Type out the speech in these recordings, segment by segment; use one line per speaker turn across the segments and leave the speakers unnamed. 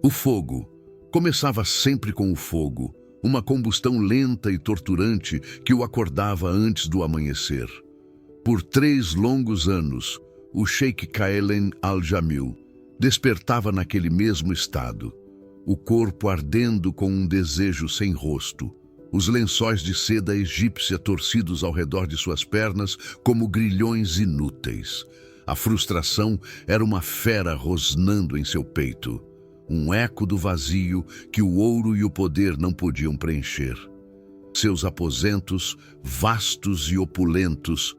O fogo. Começava sempre com o fogo, uma combustão lenta e torturante que o acordava antes do amanhecer. Por 3 longos anos, o Sheikh Qaelen Al-Jamil despertava naquele mesmo estado, o corpo ardendo com um desejo sem rosto, os lençóis de seda egípcia torcidos ao redor de suas pernas como grilhões inúteis. A frustração era uma fera rosnando em seu peito, um eco do vazio que o ouro e o poder não podiam preencher. Seus aposentos, vastos e opulentos,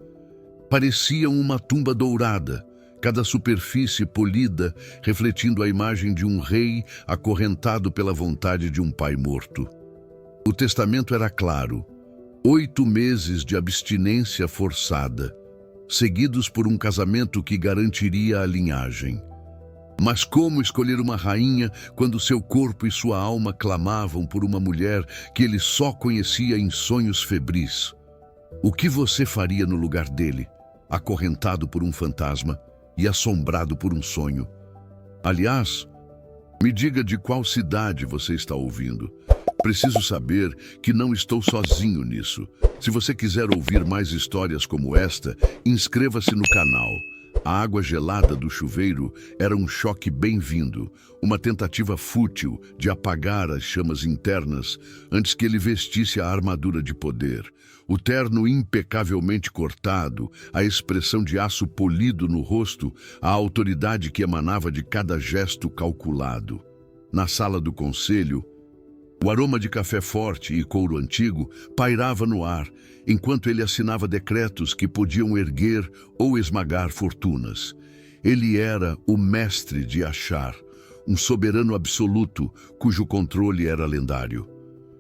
pareciam uma tumba dourada, cada superfície polida refletindo a imagem de um rei acorrentado pela vontade de um pai morto. O testamento era claro: 8 meses de abstinência forçada, seguidos por um casamento que garantiria a linhagem. Mas como escolher uma rainha quando seu corpo e sua alma clamavam por uma mulher que ele só conhecia em sonhos febris? O que você faria no lugar dele, acorrentado por um fantasma e assombrado por um sonho? Aliás, me diga de qual cidade você está ouvindo. Preciso saber que não estou sozinho nisso. Se você quiser ouvir mais histórias como esta, inscreva-se no canal. A água gelada do chuveiro era um choque bem-vindo, uma tentativa fútil de apagar as chamas internas antes que ele vestisse a armadura de poder. O terno impecavelmente cortado, a expressão de aço polido no rosto, a autoridade que emanava de cada gesto calculado. Na sala do conselho, o aroma de café forte e couro antigo pairava no ar, enquanto ele assinava decretos que podiam erguer ou esmagar fortunas. Ele era o mestre de achar, um soberano absoluto cujo controle era lendário.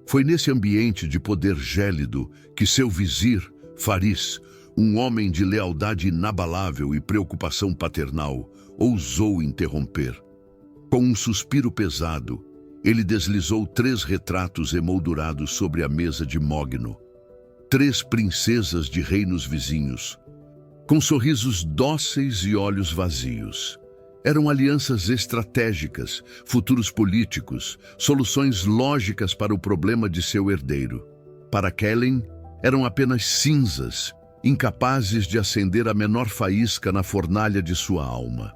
Foi nesse ambiente de poder gélido que seu vizir, Faris, um homem de lealdade inabalável e preocupação paternal, ousou interromper. Com um suspiro pesado, ele deslizou 3 retratos emoldurados sobre a mesa de mogno. 3 princesas de reinos vizinhos, com sorrisos dóceis e olhos vazios. Eram alianças estratégicas, futuros políticos, soluções lógicas para o problema de seu herdeiro. Para Kellen, eram apenas cinzas, incapazes de acender a menor faísca na fornalha de sua alma.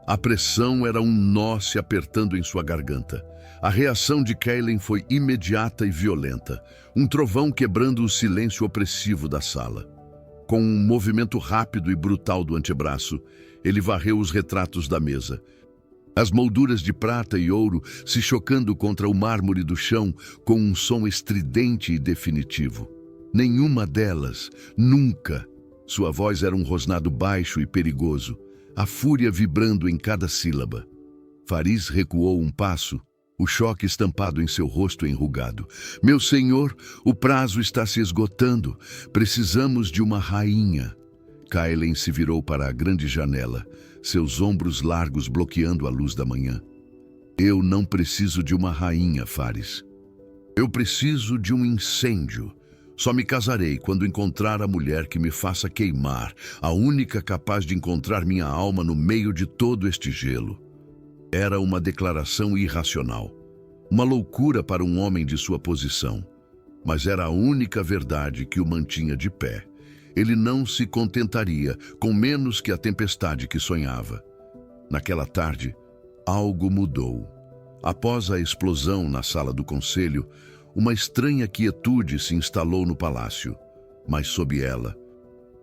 A pressão era um nó se apertando em sua garganta. A reação de Kellen foi imediata e violenta, um trovão quebrando o silêncio opressivo da sala. Com um movimento rápido e brutal do antebraço, ele varreu os retratos da mesa. As molduras de prata e ouro se chocando contra o mármore do chão com um som estridente e definitivo. Nenhuma delas, nunca. Sua voz era um rosnado baixo e perigoso, a fúria vibrando em cada sílaba. Faris recuou um passo, o choque estampado em seu rosto enrugado. Meu senhor, o prazo está se esgotando. Precisamos de uma rainha. Kellen se virou para a grande janela, seus ombros largos bloqueando a luz da manhã. Eu não preciso de uma rainha, Faris. Eu preciso de um incêndio. Só me casarei quando encontrar a mulher que me faça queimar, a única capaz de encontrar minha alma no meio de todo este gelo. Era uma declaração irracional, uma loucura para um homem de sua posição, mas era a única verdade que o mantinha de pé. Ele não se contentaria com menos que a tempestade que sonhava. Naquela tarde, algo mudou. Após a explosão na sala do conselho, uma estranha quietude se instalou no palácio, mas sob ela,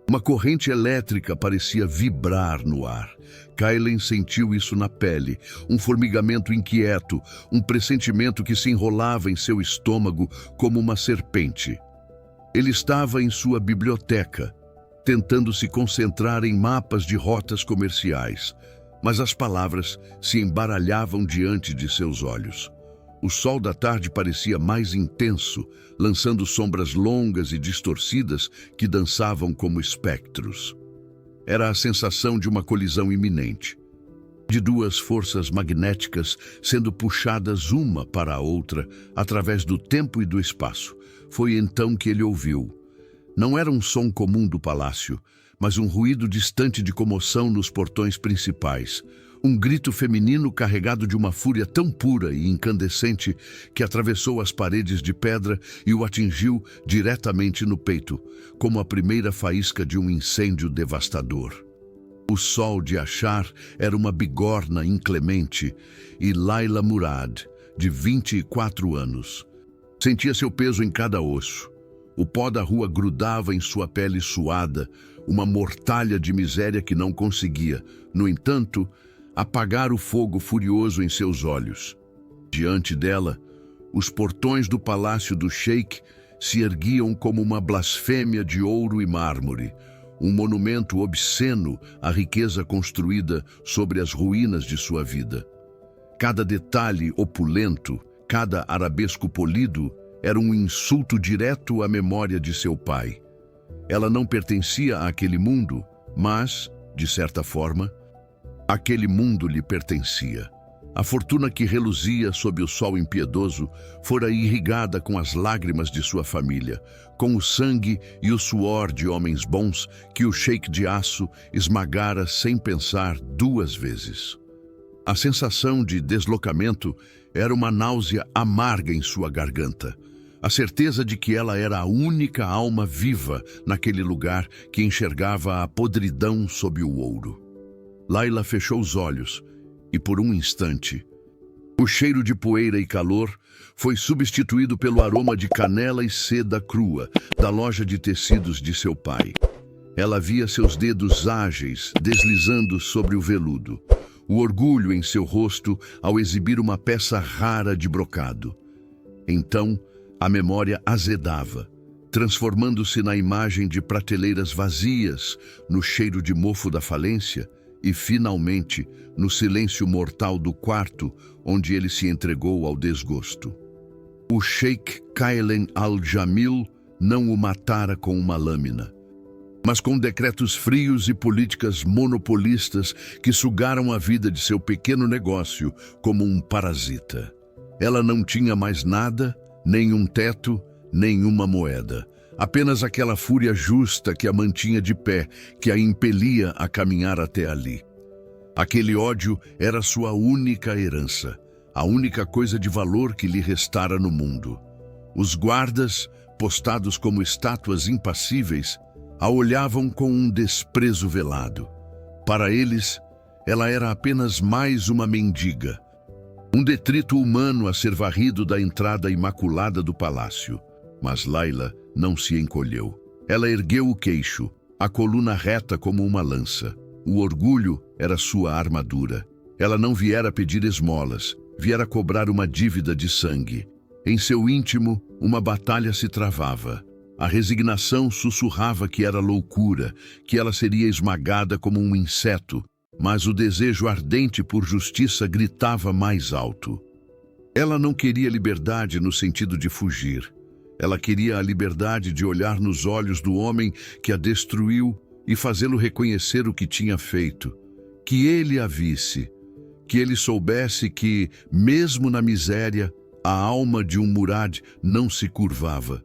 uma corrente elétrica parecia vibrar no ar. Kellen sentiu isso na pele, um formigamento inquieto, um pressentimento que se enrolava em seu estômago como uma serpente. Ele estava em sua biblioteca, tentando se concentrar em mapas de rotas comerciais, mas as palavras se embaralhavam diante de seus olhos. O sol da tarde parecia mais intenso, lançando sombras longas e distorcidas que dançavam como espectros. Era a sensação de uma colisão iminente, de 2 forças magnéticas sendo puxadas uma para a outra através do tempo e do espaço. Foi então que ele ouviu. Não era um som comum do palácio, mas um ruído distante de comoção nos portões principais. Um grito feminino carregado de uma fúria tão pura e incandescente que atravessou as paredes de pedra e o atingiu diretamente no peito, como a primeira faísca de um incêndio devastador. O sol de Ashar era uma bigorna inclemente e Layla Murad, de 24 anos, sentia seu peso em cada osso. O pó da rua grudava em sua pele suada, uma mortalha de miséria que não conseguia, no entanto, apagar o fogo furioso em seus olhos. Diante dela, os portões do palácio do sheik se erguiam como uma blasfêmia de ouro e mármore, um monumento obsceno à riqueza construída sobre as ruínas de sua vida. Cada detalhe opulento, cada arabesco polido, era um insulto direto à memória de seu pai. Ela não pertencia àquele mundo, mas, de certa forma, aquele mundo lhe pertencia. A fortuna que reluzia sob o sol impiedoso fora irrigada com as lágrimas de sua família, com o sangue e o suor de homens bons que o sheik de aço esmagara sem pensar 2 vezes. A sensação de deslocamento era uma náusea amarga em sua garganta. A certeza de que ela era a única alma viva naquele lugar que enxergava a podridão sob o ouro. Layla fechou os olhos e, por um instante, o cheiro de poeira e calor foi substituído pelo aroma de canela e seda crua da loja de tecidos de seu pai. Ela via seus dedos ágeis deslizando sobre o veludo, o orgulho em seu rosto ao exibir uma peça rara de brocado. Então, a memória azedava, transformando-se na imagem de prateleiras vazias, no cheiro de mofo da falência e, finalmente, no silêncio mortal do quarto onde ele se entregou ao desgosto. O sheik Kailen al-Jamil não o matara com uma lâmina, mas com decretos frios e políticas monopolistas que sugaram a vida de seu pequeno negócio como um parasita. Ela não tinha mais nada, nem um teto, nenhuma moeda. Apenas aquela fúria justa que a mantinha de pé, que a impelia a caminhar até ali. Aquele ódio era sua única herança, a única coisa de valor que lhe restara no mundo. Os guardas, postados como estátuas impassíveis, a olhavam com um desprezo velado. Para eles, ela era apenas mais uma mendiga, um detrito humano a ser varrido da entrada imaculada do palácio. Mas Layla não se encolheu. Ela ergueu o queixo, a coluna reta como uma lança. O orgulho era sua armadura. Ela não viera pedir esmolas, viera cobrar uma dívida de sangue. Em seu íntimo, uma batalha se travava. A resignação sussurrava que era loucura, que ela seria esmagada como um inseto, mas o desejo ardente por justiça gritava mais alto. Ela não queria liberdade no sentido de fugir. Ela queria a liberdade de olhar nos olhos do homem que a destruiu e fazê-lo reconhecer o que tinha feito. Que ele a visse, que ele soubesse que, mesmo na miséria, a alma de um Murad não se curvava.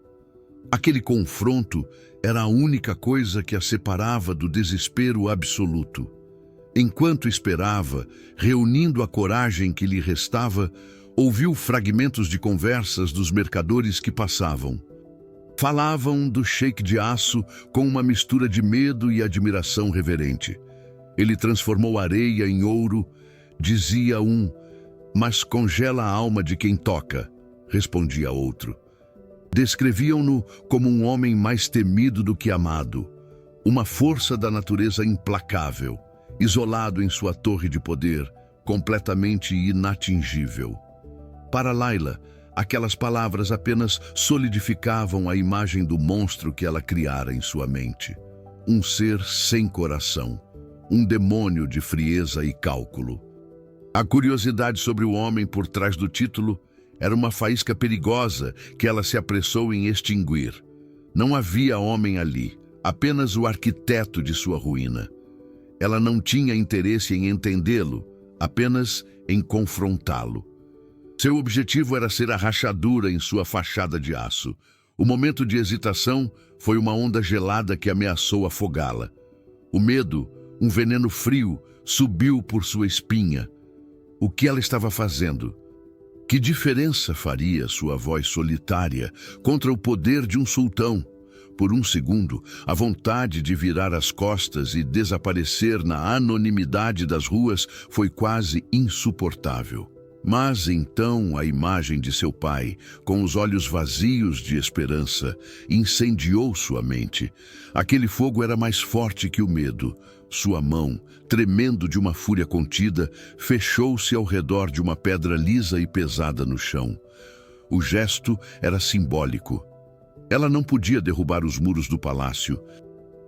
Aquele confronto era a única coisa que a separava do desespero absoluto. Enquanto esperava, reunindo a coragem que lhe restava, ouviu fragmentos de conversas dos mercadores que passavam. Falavam do sheik de aço com uma mistura de medo e admiração reverente. Ele transformou areia em ouro, dizia um, mas congela a alma de quem toca, respondia outro. Descreviam-no como um homem mais temido do que amado, uma força da natureza implacável, isolado em sua torre de poder, completamente inatingível. Para Layla, aquelas palavras apenas solidificavam a imagem do monstro que ela criara em sua mente. Um ser sem coração, um demônio de frieza e cálculo. A curiosidade sobre o homem por trás do título era uma faísca perigosa que ela se apressou em extinguir. Não havia homem ali, apenas o arquiteto de sua ruína. Ela não tinha interesse em entendê-lo, apenas em confrontá-lo. Seu objetivo era ser a rachadura em sua fachada de aço. O momento de hesitação foi uma onda gelada que ameaçou afogá-la. O medo, um veneno frio, subiu por sua espinha. O que ela estava fazendo? Que diferença faria sua voz solitária contra o poder de um sultão? Por um segundo, a vontade de virar as costas e desaparecer na anonimidade das ruas foi quase insuportável. Mas então a imagem de seu pai, com os olhos vazios de esperança, incendiou sua mente. Aquele fogo era mais forte que o medo. Sua mão, tremendo de uma fúria contida, fechou-se ao redor de uma pedra lisa e pesada no chão. O gesto era simbólico. Ela não podia derrubar os muros do palácio,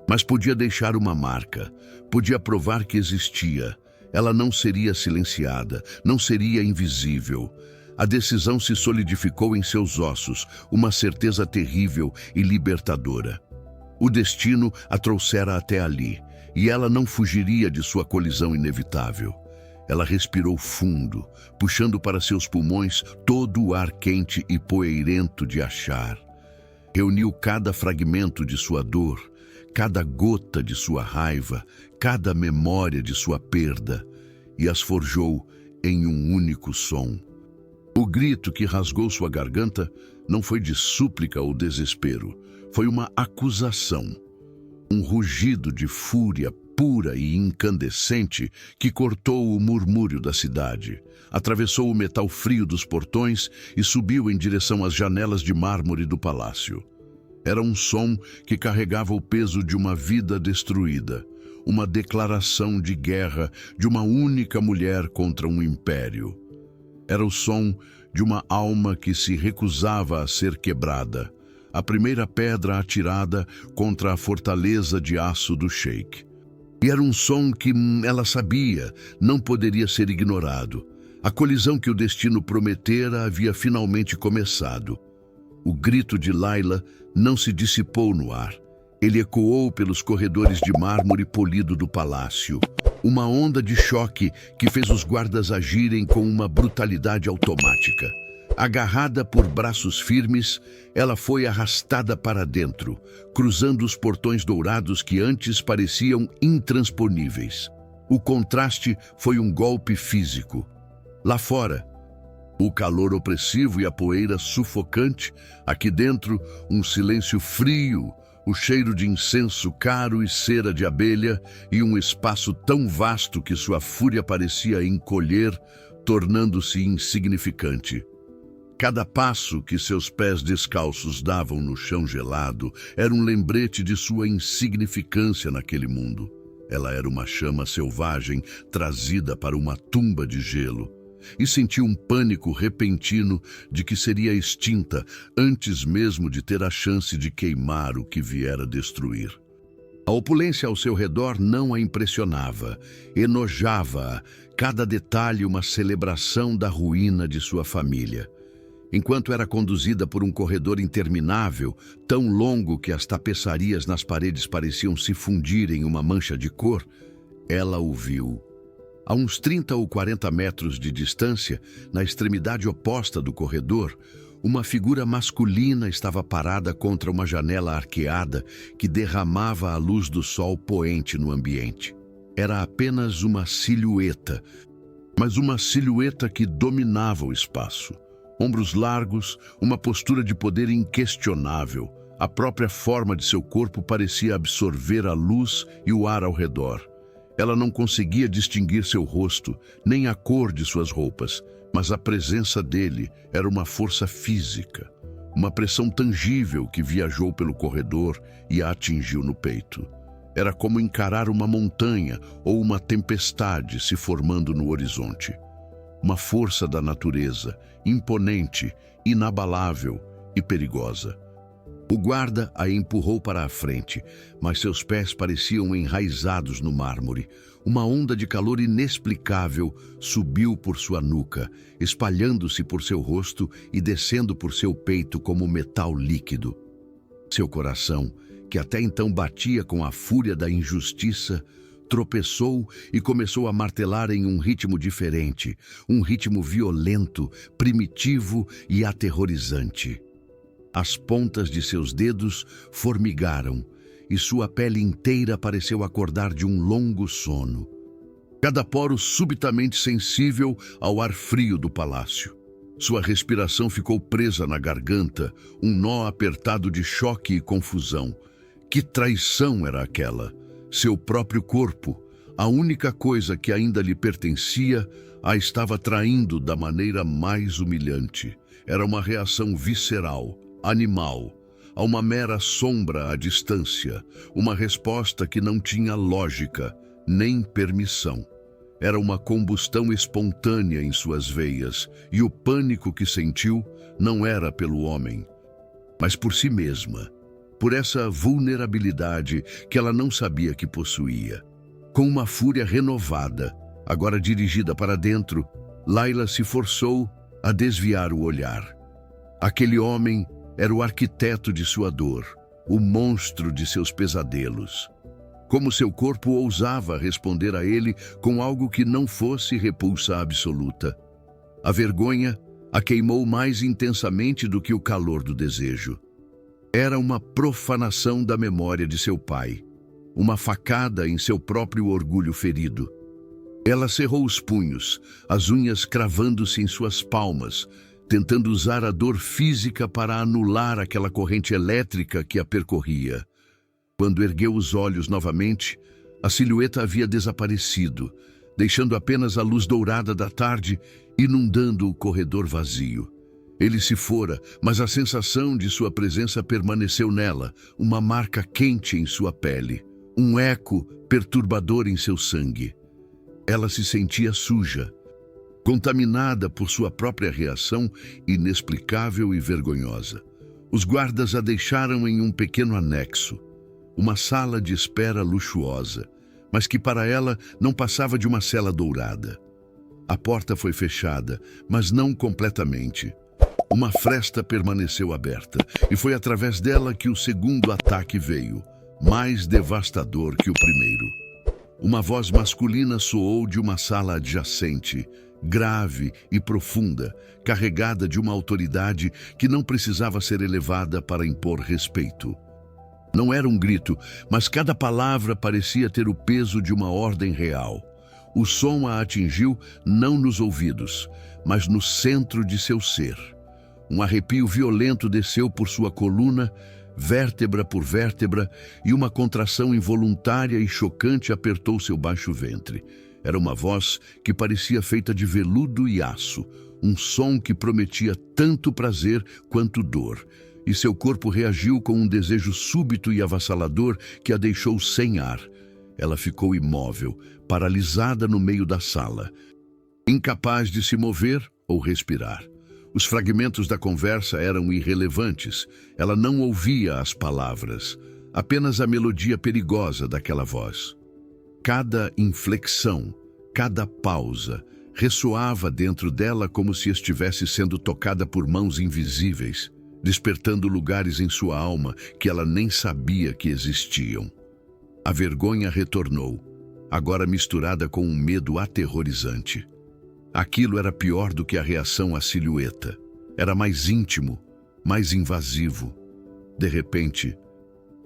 mas podia deixar uma marca, podia provar que existia. Ela não seria silenciada, não seria invisível. A decisão se solidificou em seus ossos, uma certeza terrível e libertadora. O destino a trouxera até ali, e ela não fugiria de sua colisão inevitável. Ela respirou fundo, puxando para seus pulmões todo o ar quente e poeirento de Ashar. Reuniu cada fragmento de sua dor, cada gota de sua raiva, cada memória de sua perda, e as forjou em um único som. O grito que rasgou sua garganta não foi de súplica ou desespero, foi uma acusação. Um rugido de fúria pura e incandescente que cortou o murmúrio da cidade, atravessou o metal frio dos portões e subiu em direção às janelas de mármore do palácio. Era um som que carregava o peso de uma vida destruída, uma declaração de guerra de uma única mulher contra um império. Era o som de uma alma que se recusava a ser quebrada, a primeira pedra atirada contra a fortaleza de aço do Sheik. E era um som que ela sabia não poderia ser ignorado. A colisão que o destino prometera havia finalmente começado. O grito de Layla não se dissipou no ar. Ele ecoou pelos corredores de mármore polido do palácio. Uma onda de choque que fez os guardas agirem com uma brutalidade automática. Agarrada por braços firmes, ela foi arrastada para dentro, cruzando os portões dourados que antes pareciam intransponíveis. O contraste foi um golpe físico. Lá fora, o calor opressivo e a poeira sufocante. Aqui dentro, um silêncio frio, o cheiro de incenso caro e cera de abelha e um espaço tão vasto que sua fúria parecia encolher, tornando-se insignificante. Cada passo que seus pés descalços davam no chão gelado era um lembrete de sua insignificância naquele mundo. Ela era uma chama selvagem trazida para uma tumba de gelo. E sentiu um pânico repentino de que seria extinta antes mesmo de ter a chance de queimar o que viera destruir. A opulência ao seu redor não a impressionava, enojava-a, cada detalhe uma celebração da ruína de sua família. Enquanto era conduzida por um corredor interminável, tão longo que as tapeçarias nas paredes pareciam se fundir em uma mancha de cor, ela o viu. A uns 30 ou 40 metros de distância, na extremidade oposta do corredor, uma figura masculina estava parada contra uma janela arqueada que derramava a luz do sol poente no ambiente. Era apenas uma silhueta, mas uma silhueta que dominava o espaço. Ombros largos, uma postura de poder inquestionável. A própria forma de seu corpo parecia absorver a luz e o ar ao redor. Ela não conseguia distinguir seu rosto, nem a cor de suas roupas, mas a presença dele era uma força física, uma pressão tangível que viajou pelo corredor e a atingiu no peito. Era como encarar uma montanha ou uma tempestade se formando no horizonte. Uma força da natureza, imponente, inabalável e perigosa. O guarda a empurrou para a frente, mas seus pés pareciam enraizados no mármore. Uma onda de calor inexplicável subiu por sua nuca, espalhando-se por seu rosto e descendo por seu peito como metal líquido. Seu coração, que até então batia com a fúria da injustiça, tropeçou e começou a martelar em um ritmo diferente, um ritmo violento, primitivo e aterrorizante. As pontas de seus dedos formigaram e sua pele inteira pareceu acordar de um longo sono. cada poro subitamente sensível ao ar frio do palácio. Sua respiração ficou presa na garganta, um nó apertado de choque e confusão. Que traição era aquela? Seu próprio corpo, a única coisa que ainda lhe pertencia, a estava traindo da maneira mais humilhante. Era uma reação visceral, animal, a uma mera sombra à distância, uma resposta que não tinha lógica, nem permissão. Era uma combustão espontânea em suas veias, e o pânico que sentiu não era pelo homem, mas por si mesma, por essa vulnerabilidade que ela não sabia que possuía. Com uma fúria renovada, agora dirigida para dentro, Layla se forçou a desviar o olhar. Aquele homem era o arquiteto de sua dor, o monstro de seus pesadelos. Como seu corpo ousava responder a ele com algo que não fosse repulsa absoluta. A vergonha a queimou mais intensamente do que o calor do desejo. Era uma profanação da memória de seu pai, uma facada em seu próprio orgulho ferido. Ela cerrou os punhos, as unhas cravando-se em suas palmas, tentando usar a dor física para anular aquela corrente elétrica que a percorria. Quando ergueu os olhos novamente, a silhueta havia desaparecido, deixando apenas a luz dourada da tarde inundando o corredor vazio. Ele se fora, mas a sensação de sua presença permaneceu nela, uma marca quente em sua pele, um eco perturbador em seu sangue. Ela se sentia suja, contaminada por sua própria reação inexplicável e vergonhosa. Os guardas a deixaram em um pequeno anexo, uma sala de espera luxuosa, mas que para ela não passava de uma cela dourada. A porta foi fechada, mas não completamente. Uma fresta permaneceu aberta, e foi através dela que o segundo ataque veio, mais devastador que o primeiro. Uma voz masculina soou de uma sala adjacente, grave e profunda, carregada de uma autoridade que não precisava ser elevada para impor respeito. Não era um grito, mas cada palavra parecia ter o peso de uma ordem real. O som a atingiu não nos ouvidos, mas no centro de seu ser. Um arrepio violento desceu por sua coluna, vértebra por vértebra, e uma contração involuntária e chocante apertou seu baixo ventre. Era uma voz que parecia feita de veludo e aço, um som que prometia tanto prazer quanto dor, e seu corpo reagiu com um desejo súbito e avassalador que a deixou sem ar. Ela ficou imóvel, paralisada no meio da sala, incapaz de se mover ou respirar. Os fragmentos da conversa eram irrelevantes. Ela não ouvia as palavras, apenas a melodia perigosa daquela voz. Cada inflexão, cada pausa, ressoava dentro dela como se estivesse sendo tocada por mãos invisíveis, despertando lugares em sua alma que ela nem sabia que existiam. A vergonha retornou, agora misturada com um medo aterrorizante. Aquilo era pior do que a reação à silhueta. Era mais íntimo, mais invasivo. De repente,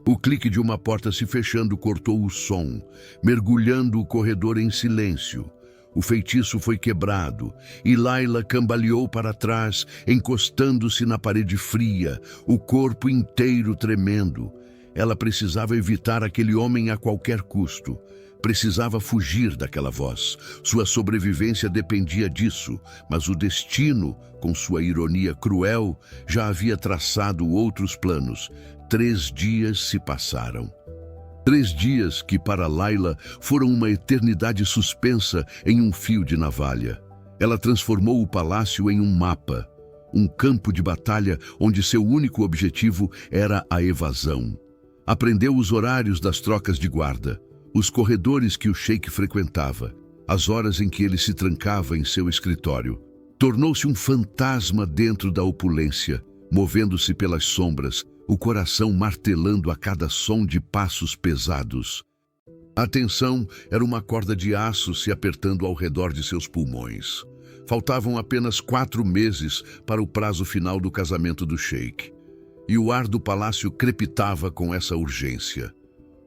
o clique de uma porta se fechando cortou o som, mergulhando o corredor em silêncio. O feitiço foi quebrado e Layla cambaleou para trás, encostando-se na parede fria, o corpo inteiro tremendo. Ela precisava evitar aquele homem a qualquer custo. Precisava fugir daquela voz. Sua sobrevivência dependia disso, mas o destino, com sua ironia cruel, já havia traçado outros planos. 3 dias se passaram. 3 dias que, para Layla, foram uma eternidade suspensa em um fio de navalha. Ela transformou o palácio em um mapa, um campo de batalha onde seu único objetivo era a evasão. Aprendeu os horários das trocas de guarda, os corredores que o sheik frequentava, as horas em que ele se trancava em seu escritório. Tornou-se um fantasma dentro da opulência, movendo-se pelas sombras, o coração martelando a cada som de passos pesados. A tensão era uma corda de aço se apertando ao redor de seus pulmões. Faltavam apenas 4 meses para o prazo final do casamento do sheik, e o ar do palácio crepitava com essa urgência.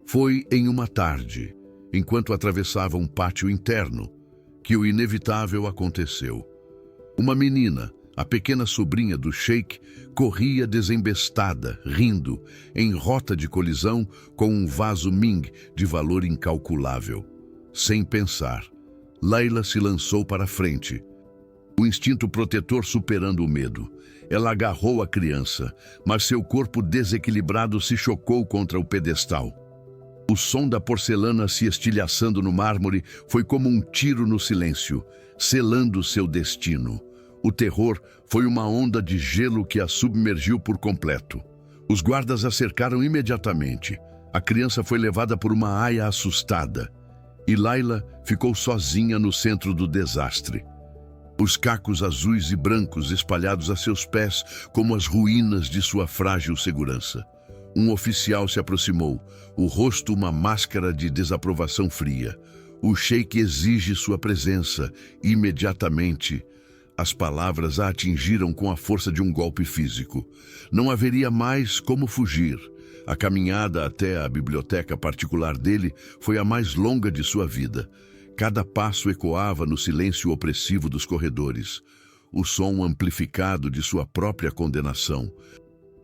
Foi em uma tarde, enquanto atravessava um pátio interno, que o inevitável aconteceu. Uma menina, a pequena sobrinha do sheik, corria desembestada, rindo, em rota de colisão com um vaso Ming de valor incalculável. Sem pensar, Layla se lançou para a frente, o instinto protetor superando o medo. Ela agarrou a criança, mas seu corpo desequilibrado se chocou contra o pedestal. O som da porcelana se estilhaçando no mármore foi como um tiro no silêncio, selando seu destino. O terror foi uma onda de gelo que a submergiu por completo. Os guardas a cercaram imediatamente. A criança foi levada por uma aia assustada. E Layla ficou sozinha no centro do desastre. Os cacos azuis e brancos espalhados a seus pés como as ruínas de sua frágil segurança. Um oficial se aproximou, o rosto uma máscara de desaprovação fria. O sheik exige sua presença, imediatamente. As palavras a atingiram com a força de um golpe físico. Não haveria mais como fugir. A caminhada até a biblioteca particular dele foi a mais longa de sua vida. Cada passo ecoava no silêncio opressivo dos corredores, o som amplificado de sua própria condenação.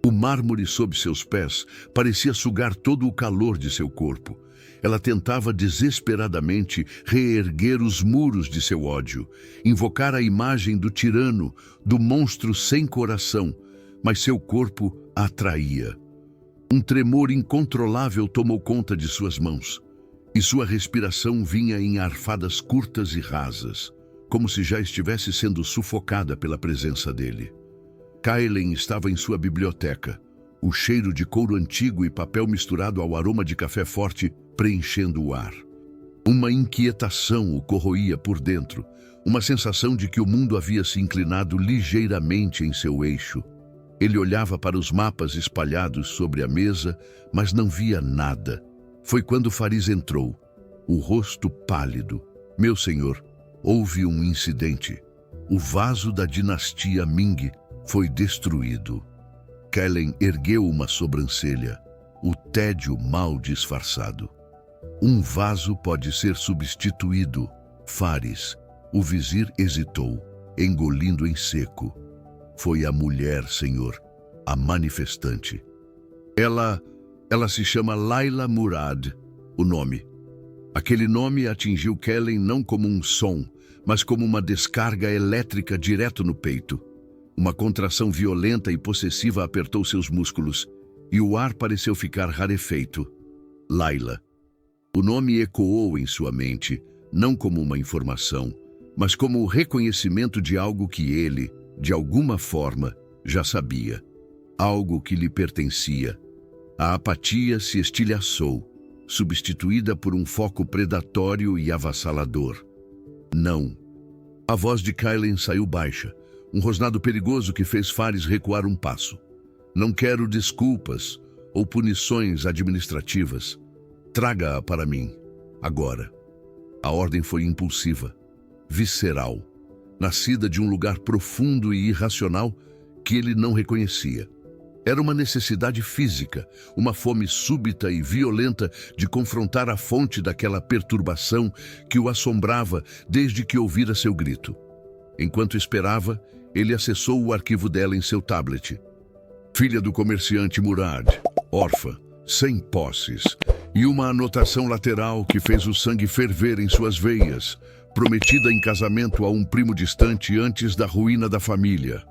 O mármore sob seus pés parecia sugar todo o calor de seu corpo. Ela tentava desesperadamente reerguer os muros de seu ódio, invocar a imagem do tirano, do monstro sem coração, mas seu corpo a atraía. Um tremor incontrolável tomou conta de suas mãos, e sua respiração vinha em arfadas curtas e rasas, como se já estivesse sendo sufocada pela presença dele. Kailen estava em sua biblioteca, o cheiro de couro antigo e papel misturado ao aroma de café forte preenchendo o ar. Uma inquietação o corroía por dentro, uma sensação de que o mundo havia se inclinado ligeiramente em seu eixo. Ele olhava para os mapas espalhados sobre a mesa, mas não via nada. Foi quando Fariz entrou, o rosto pálido. Meu senhor, houve um incidente. O vaso da dinastia Ming foi destruído. Kellen ergueu uma sobrancelha, o tédio mal disfarçado. Um vaso pode ser substituído, Fariz. O vizir hesitou, engolindo em seco. Foi a mulher, senhor, a manifestante. Ela se chama Layla Murad, o nome. Aquele nome atingiu Kellen não como um som, mas como uma descarga elétrica direto no peito. Uma contração violenta e possessiva apertou seus músculos, e o ar pareceu ficar rarefeito. Layla. O nome ecoou em sua mente, não como uma informação, mas como o reconhecimento de algo que ele, de alguma forma, já sabia. Algo que lhe pertencia. A apatia se estilhaçou, substituída por um foco predatório e avassalador. Não. A voz de Kailen saiu baixa, um rosnado perigoso que fez Fariz recuar um passo. Não quero desculpas ou punições administrativas. Traga-a para mim, agora. A ordem foi impulsiva, visceral, nascida de um lugar profundo e irracional que ele não reconhecia. Era uma necessidade física, uma fome súbita e violenta de confrontar a fonte daquela perturbação que o assombrava desde que ouvira seu grito. Enquanto esperava, ele acessou o arquivo dela em seu tablet. Filha do comerciante Murad, órfã, sem posses, e uma anotação lateral que fez o sangue ferver em suas veias, prometida em casamento a um primo distante antes da ruína da família.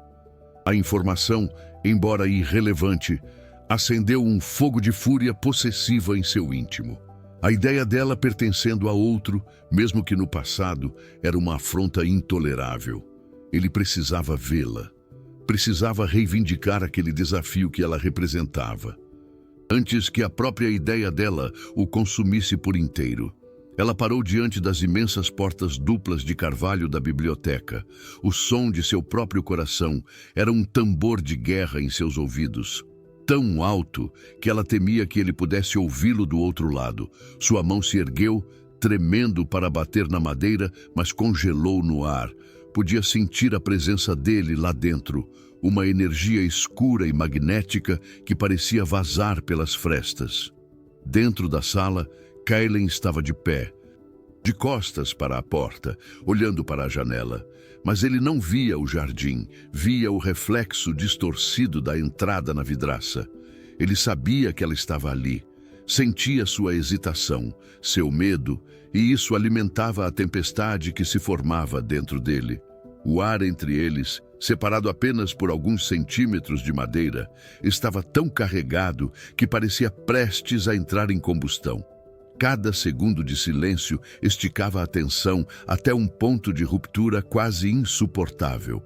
A informação, embora irrelevante, acendeu um fogo de fúria possessiva em seu íntimo. A ideia dela pertencendo a outro, mesmo que no passado, era uma afronta intolerável. Ele precisava vê-la. Precisava reivindicar aquele desafio que ela representava. Antes que a própria ideia dela o consumisse por inteiro. Ela parou diante das imensas portas duplas de carvalho da biblioteca. O som de seu próprio coração era um tambor de guerra em seus ouvidos. Tão alto que ela temia que ele pudesse ouvi-lo do outro lado. Sua mão se ergueu, tremendo para bater na madeira, mas congelou no ar. Podia sentir a presença dele lá dentro. Uma energia escura e magnética que parecia vazar pelas frestas. Dentro da sala, Kaylen estava de pé, de costas para a porta, olhando para a janela. Mas ele não via o jardim, via o reflexo distorcido da entrada na vidraça. Ele sabia que ela estava ali. Sentia sua hesitação, seu medo, e isso alimentava a tempestade que se formava dentro dele. O ar entre eles, separado apenas por alguns centímetros de madeira, estava tão carregado que parecia prestes a entrar em combustão. Cada segundo de silêncio esticava a tensão até um ponto de ruptura quase insuportável.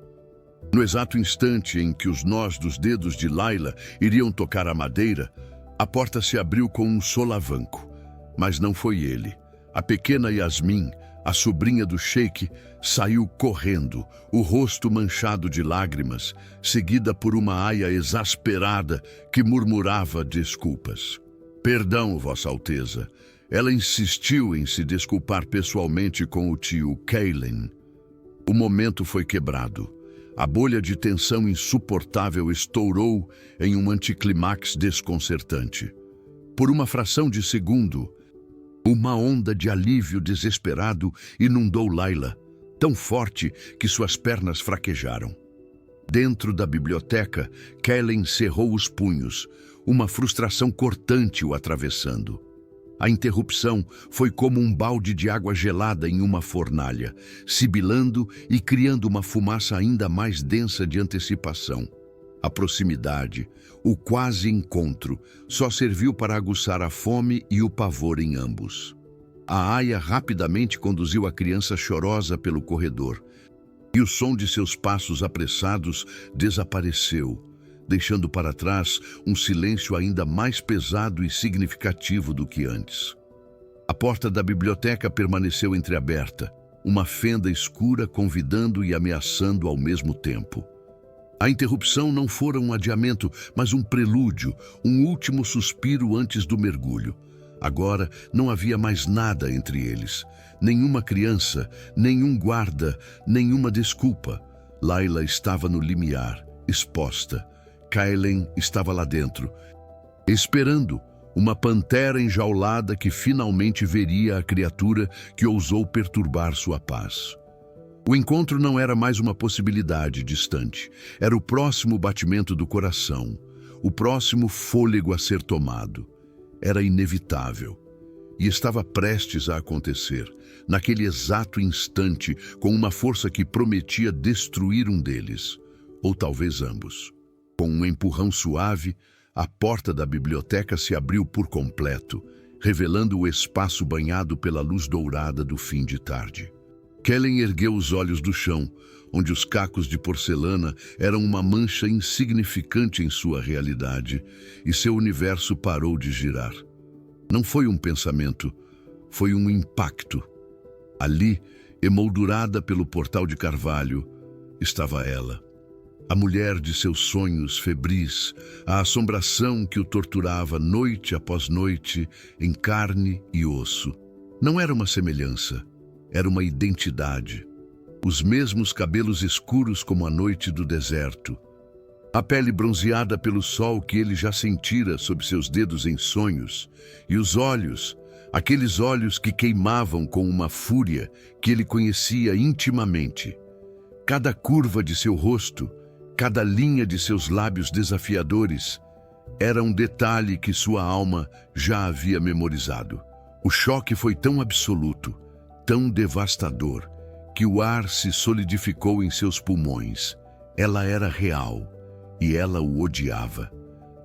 No exato instante em que os nós dos dedos de Layla iriam tocar a madeira, a porta se abriu com um solavanco. Mas não foi ele. A pequena Yasmin, a sobrinha do sheik, saiu correndo, o rosto manchado de lágrimas, seguida por uma aia exasperada que murmurava desculpas. Perdão, Vossa Alteza. Ela insistiu em se desculpar pessoalmente com o tio Kaylen. O momento foi quebrado. A bolha de tensão insuportável estourou em um anticlimax desconcertante. Por uma fração de segundo, uma onda de alívio desesperado inundou Layla, tão forte que suas pernas fraquejaram. Dentro da biblioteca, Kaylen cerrou os punhos, uma frustração cortante o atravessando. A interrupção foi como um balde de água gelada em uma fornalha, sibilando e criando uma fumaça ainda mais densa de antecipação. A proximidade, o quase encontro, só serviu para aguçar a fome e o pavor em ambos. A aia rapidamente conduziu a criança chorosa pelo corredor, e o som de seus passos apressados desapareceu, deixando para trás um silêncio ainda mais pesado e significativo do que antes. A porta da biblioteca permaneceu entreaberta, uma fenda escura convidando e ameaçando ao mesmo tempo. A interrupção não fora um adiamento, mas um prelúdio, um último suspiro antes do mergulho. Agora não havia mais nada entre eles. Nenhuma criança, nenhum guarda, nenhuma desculpa. Layla estava no limiar, exposta. Kaylen estava lá dentro, esperando, uma pantera enjaulada que finalmente veria a criatura que ousou perturbar sua paz. O encontro não era mais uma possibilidade distante, era o próximo batimento do coração, o próximo fôlego a ser tomado. Era inevitável e estava prestes a acontecer, naquele exato instante, com uma força que prometia destruir um deles, ou talvez ambos. Com um empurrão suave, a porta da biblioteca se abriu por completo, revelando o espaço banhado pela luz dourada do fim de tarde. Kaylen ergueu os olhos do chão, onde os cacos de porcelana eram uma mancha insignificante em sua realidade, e seu universo parou de girar. Não foi um pensamento, foi um impacto. Ali, emoldurada pelo portal de carvalho, estava ela. A mulher de seus sonhos febris, a assombração que o torturava noite após noite em carne e osso. Não era uma semelhança, era uma identidade. Os mesmos cabelos escuros como a noite do deserto. A pele bronzeada pelo sol que ele já sentira sob seus dedos em sonhos. E os olhos, aqueles olhos que queimavam com uma fúria que ele conhecia intimamente. Cada curva de seu rosto, cada linha de seus lábios desafiadores, era um detalhe que sua alma já havia memorizado. O choque foi tão absoluto, tão devastador, que o ar se solidificou em seus pulmões. Ela era real, e ela o odiava.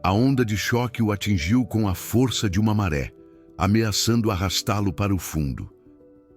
A onda de choque o atingiu com a força de uma maré, ameaçando arrastá-lo para o fundo.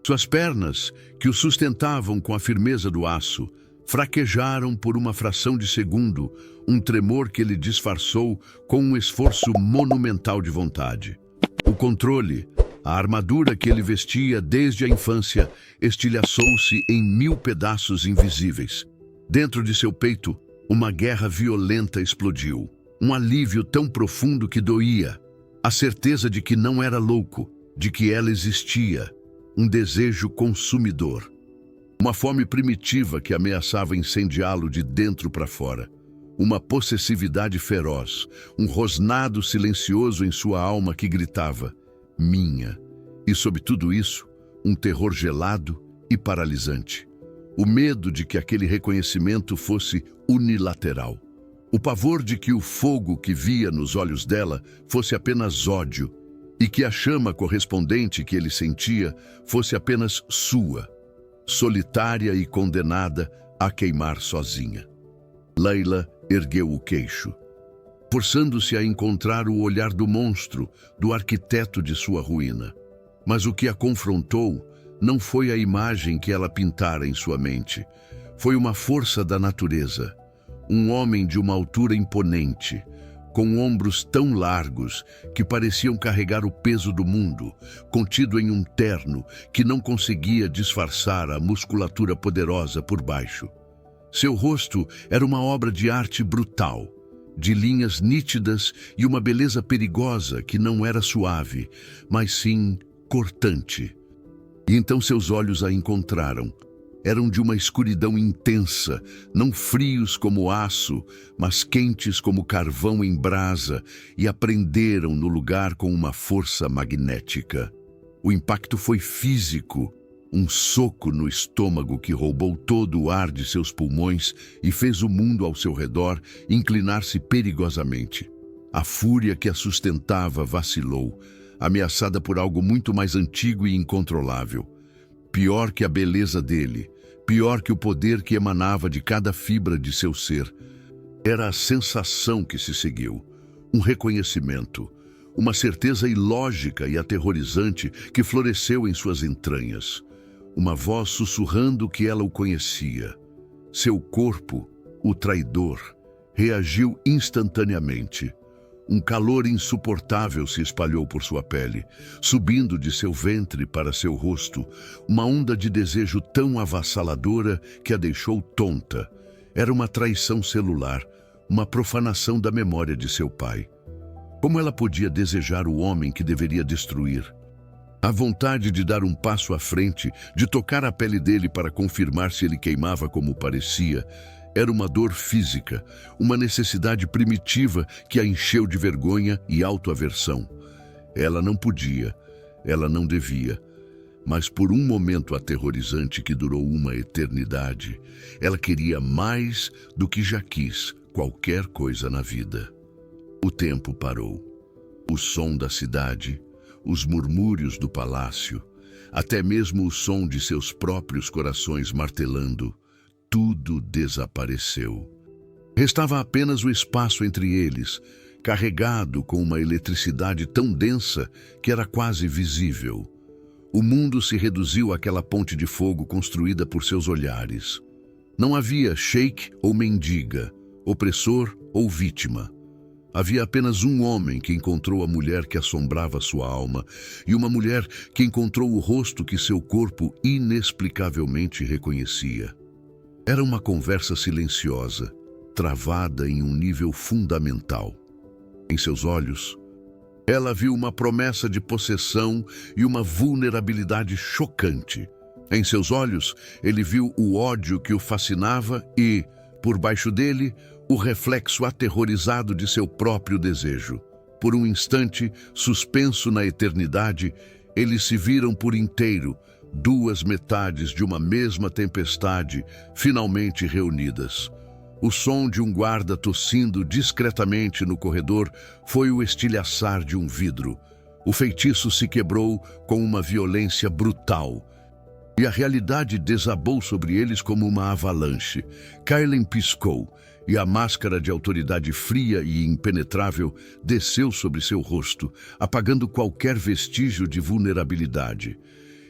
Suas pernas, que o sustentavam com a firmeza do aço, fraquejaram por uma fração de segundo, um tremor que ele disfarçou com um esforço monumental de vontade. O controle, a armadura que ele vestia desde a infância, estilhaçou-se em 1000 pedaços invisíveis. Dentro de seu peito, uma guerra violenta explodiu. Um alívio tão profundo que doía. A certeza de que não era louco, de que ela existia. Um desejo consumidor. Uma fome primitiva que ameaçava incendiá-lo de dentro para fora. Uma possessividade feroz, um rosnado silencioso em sua alma que gritava: minha. E sob tudo isso, um terror gelado e paralisante. O medo de que aquele reconhecimento fosse unilateral. O pavor de que o fogo que via nos olhos dela fosse apenas ódio e que a chama correspondente que ele sentia fosse apenas sua, solitária e condenada a queimar sozinha. Layla ergueu o queixo, forçando-se a encontrar o olhar do monstro, do arquiteto de sua ruína. Mas o que a confrontou não foi a imagem que ela pintara em sua mente. Foi uma força da natureza. Um homem de uma altura imponente, com ombros tão largos que pareciam carregar o peso do mundo, contido em um terno que não conseguia disfarçar a musculatura poderosa por baixo. Seu rosto era uma obra de arte brutal, de linhas nítidas e uma beleza perigosa que não era suave, mas sim cortante. E então seus olhos a encontraram. Eram de uma escuridão intensa, não frios como aço, mas quentes como carvão em brasa, e a prenderam no lugar com uma força magnética. O impacto foi físico, um soco no estômago que roubou todo o ar de seus pulmões e fez o mundo ao seu redor inclinar-se perigosamente. A fúria que a sustentava vacilou, ameaçada por algo muito mais antigo e incontrolável. Pior que a beleza dele, pior que o poder que emanava de cada fibra de seu ser, era a sensação que se seguiu, um reconhecimento, uma certeza ilógica e aterrorizante que floresceu em suas entranhas. Uma voz sussurrando que ela o conhecia. Seu corpo, o traidor, reagiu instantaneamente. Um calor insuportável se espalhou por sua pele, subindo de seu ventre para seu rosto, uma onda de desejo tão avassaladora que a deixou tonta. Era uma traição celular, uma profanação da memória de seu pai. Como ela podia desejar o homem que deveria destruir? A vontade de dar um passo à frente, de tocar a pele dele para confirmar se ele queimava como parecia, era uma dor física, uma necessidade primitiva que a encheu de vergonha e autoaversão. Ela não podia, ela não devia, mas por um momento aterrorizante que durou uma eternidade, ela queria mais do que já quis qualquer coisa na vida. O tempo parou. O som da cidade, os murmúrios do palácio, até mesmo o som de seus próprios corações martelando, tudo desapareceu. Restava apenas o espaço entre eles, carregado com uma eletricidade tão densa que era quase visível. O mundo se reduziu àquela ponte de fogo construída por seus olhares. Não havia sheik ou mendiga, opressor ou vítima. Havia apenas um homem que encontrou a mulher que assombrava sua alma e uma mulher que encontrou o rosto que seu corpo inexplicavelmente reconhecia. Era uma conversa silenciosa, travada em um nível fundamental. Em seus olhos, ela viu uma promessa de possessão e uma vulnerabilidade chocante. Em seus olhos, ele viu o ódio que o fascinava e, por baixo dele, o reflexo aterrorizado de seu próprio desejo. Por um instante, suspenso na eternidade, eles se viram por inteiro, duas metades de uma mesma tempestade, finalmente reunidas. O som de um guarda tossindo discretamente no corredor foi o estilhaçar de um vidro. O feitiço se quebrou com uma violência brutal. E a realidade desabou sobre eles como uma avalanche. Kailen piscou, e a máscara de autoridade fria e impenetrável desceu sobre seu rosto, apagando qualquer vestígio de vulnerabilidade.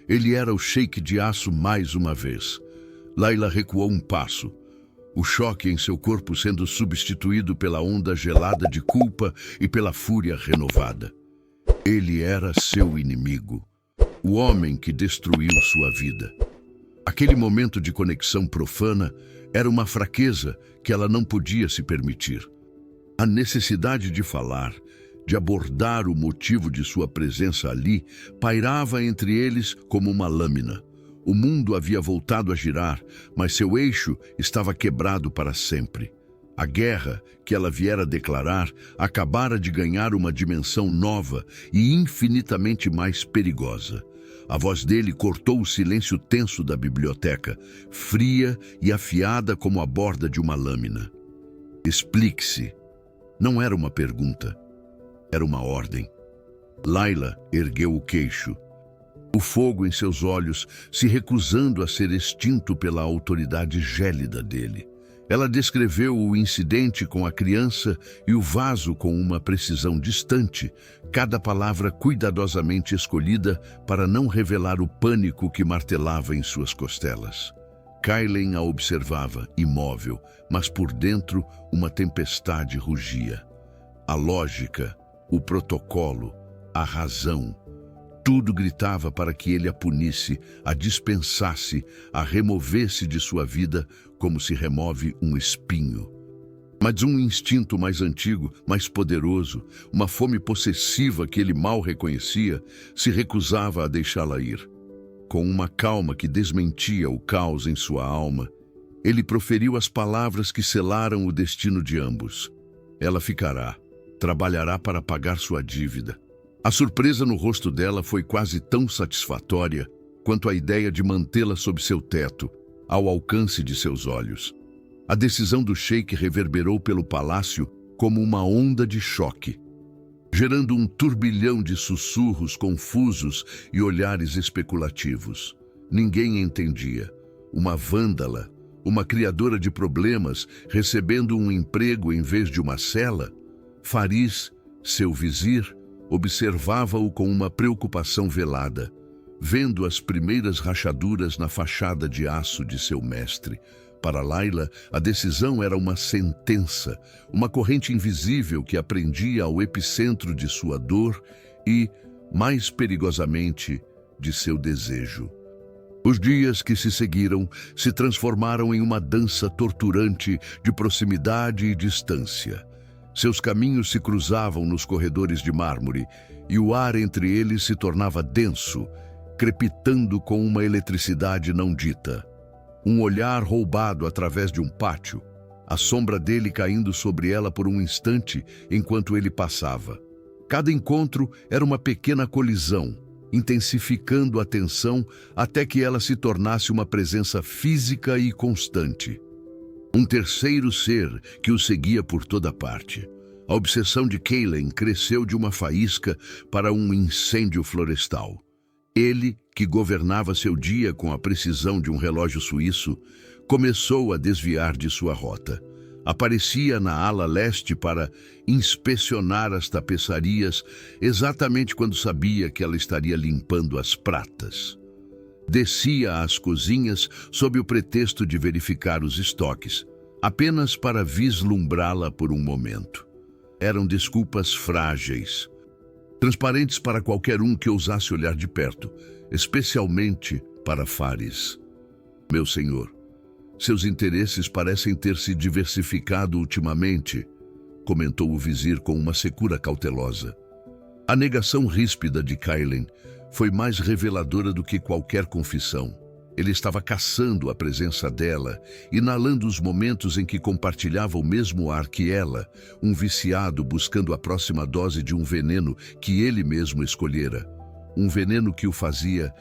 Ele era o sheik de aço mais uma vez. Layla recuou um passo. O choque em seu corpo sendo substituído pela onda gelada de culpa e pela fúria renovada. Ele era seu inimigo, o homem que destruiu sua vida. Aquele momento de conexão profana era uma fraqueza que ela não podia se permitir. A necessidade de falar, de abordar o motivo de sua presença ali, pairava entre eles como uma lâmina. O mundo havia voltado a girar, mas seu eixo estava quebrado para sempre. A guerra que ela viera declarar acabara de ganhar uma dimensão nova e infinitamente mais perigosa. A voz dele cortou o silêncio tenso da biblioteca, fria e afiada como a borda de uma lâmina. Explique-se. Não era uma pergunta, era uma ordem. Layla ergueu o queixo, o fogo em seus olhos se recusando a ser extinto pela autoridade gélida dele. Ela descreveu o incidente com a criança e o vaso com uma precisão distante, cada palavra cuidadosamente escolhida para não revelar o pânico que martelava em suas costelas. Kaylen a observava, imóvel, mas por dentro uma tempestade rugia. A lógica, o protocolo, a razão, tudo gritava para que ele a punisse, a dispensasse, a removesse de sua vida como se remove um espinho. Mas um instinto mais antigo, mais poderoso, uma fome possessiva que ele mal reconhecia, se recusava a deixá-la ir. Com uma calma que desmentia o caos em sua alma, ele proferiu as palavras que selaram o destino de ambos. Ela ficará, trabalhará para pagar sua dívida. A surpresa no rosto dela foi quase tão satisfatória quanto a ideia de mantê-la sob seu teto, ao alcance de seus olhos. A decisão do sheik reverberou pelo palácio como uma onda de choque, gerando um turbilhão de sussurros confusos e olhares especulativos. Ninguém entendia. Uma vândala, uma criadora de problemas, recebendo um emprego em vez de uma cela? Faris, seu vizir, observava-o com uma preocupação velada, vendo as primeiras rachaduras na fachada de aço de seu mestre. Para Layla, a decisão era uma sentença, uma corrente invisível que a prendia ao epicentro de sua dor e, mais perigosamente, de seu desejo. Os dias que se seguiram se transformaram em uma dança torturante de proximidade e distância. Seus caminhos se cruzavam nos corredores de mármore e o ar entre eles se tornava denso, crepitando com uma eletricidade não dita. Um olhar roubado através de um pátio, a sombra dele caindo sobre ela por um instante enquanto ele passava. Cada encontro era uma pequena colisão, intensificando a tensão até que ela se tornasse uma presença física e constante. Um terceiro ser que o seguia por toda parte. A obsessão de Kaylen cresceu de uma faísca para um incêndio florestal. Ele, que governava seu dia com a precisão de um relógio suíço, começou a desviar de sua rota. Aparecia na ala leste para inspecionar as tapeçarias exatamente quando sabia que ela estaria limpando as pratas. Descia às cozinhas sob o pretexto de verificar os estoques, apenas para vislumbrá-la por um momento. Eram desculpas frágeis, transparentes para qualquer um que ousasse olhar de perto, especialmente para Faris. Meu senhor, seus interesses parecem ter se diversificado ultimamente, comentou o vizir com uma secura cautelosa. A negação ríspida de Kaylen foi mais reveladora do que qualquer confissão. Ele estava caçando a presença dela, inalando os momentos em que compartilhava o mesmo ar que ela, um viciado buscando a próxima dose de um veneno que ele mesmo escolhera. Um veneno que o fazia,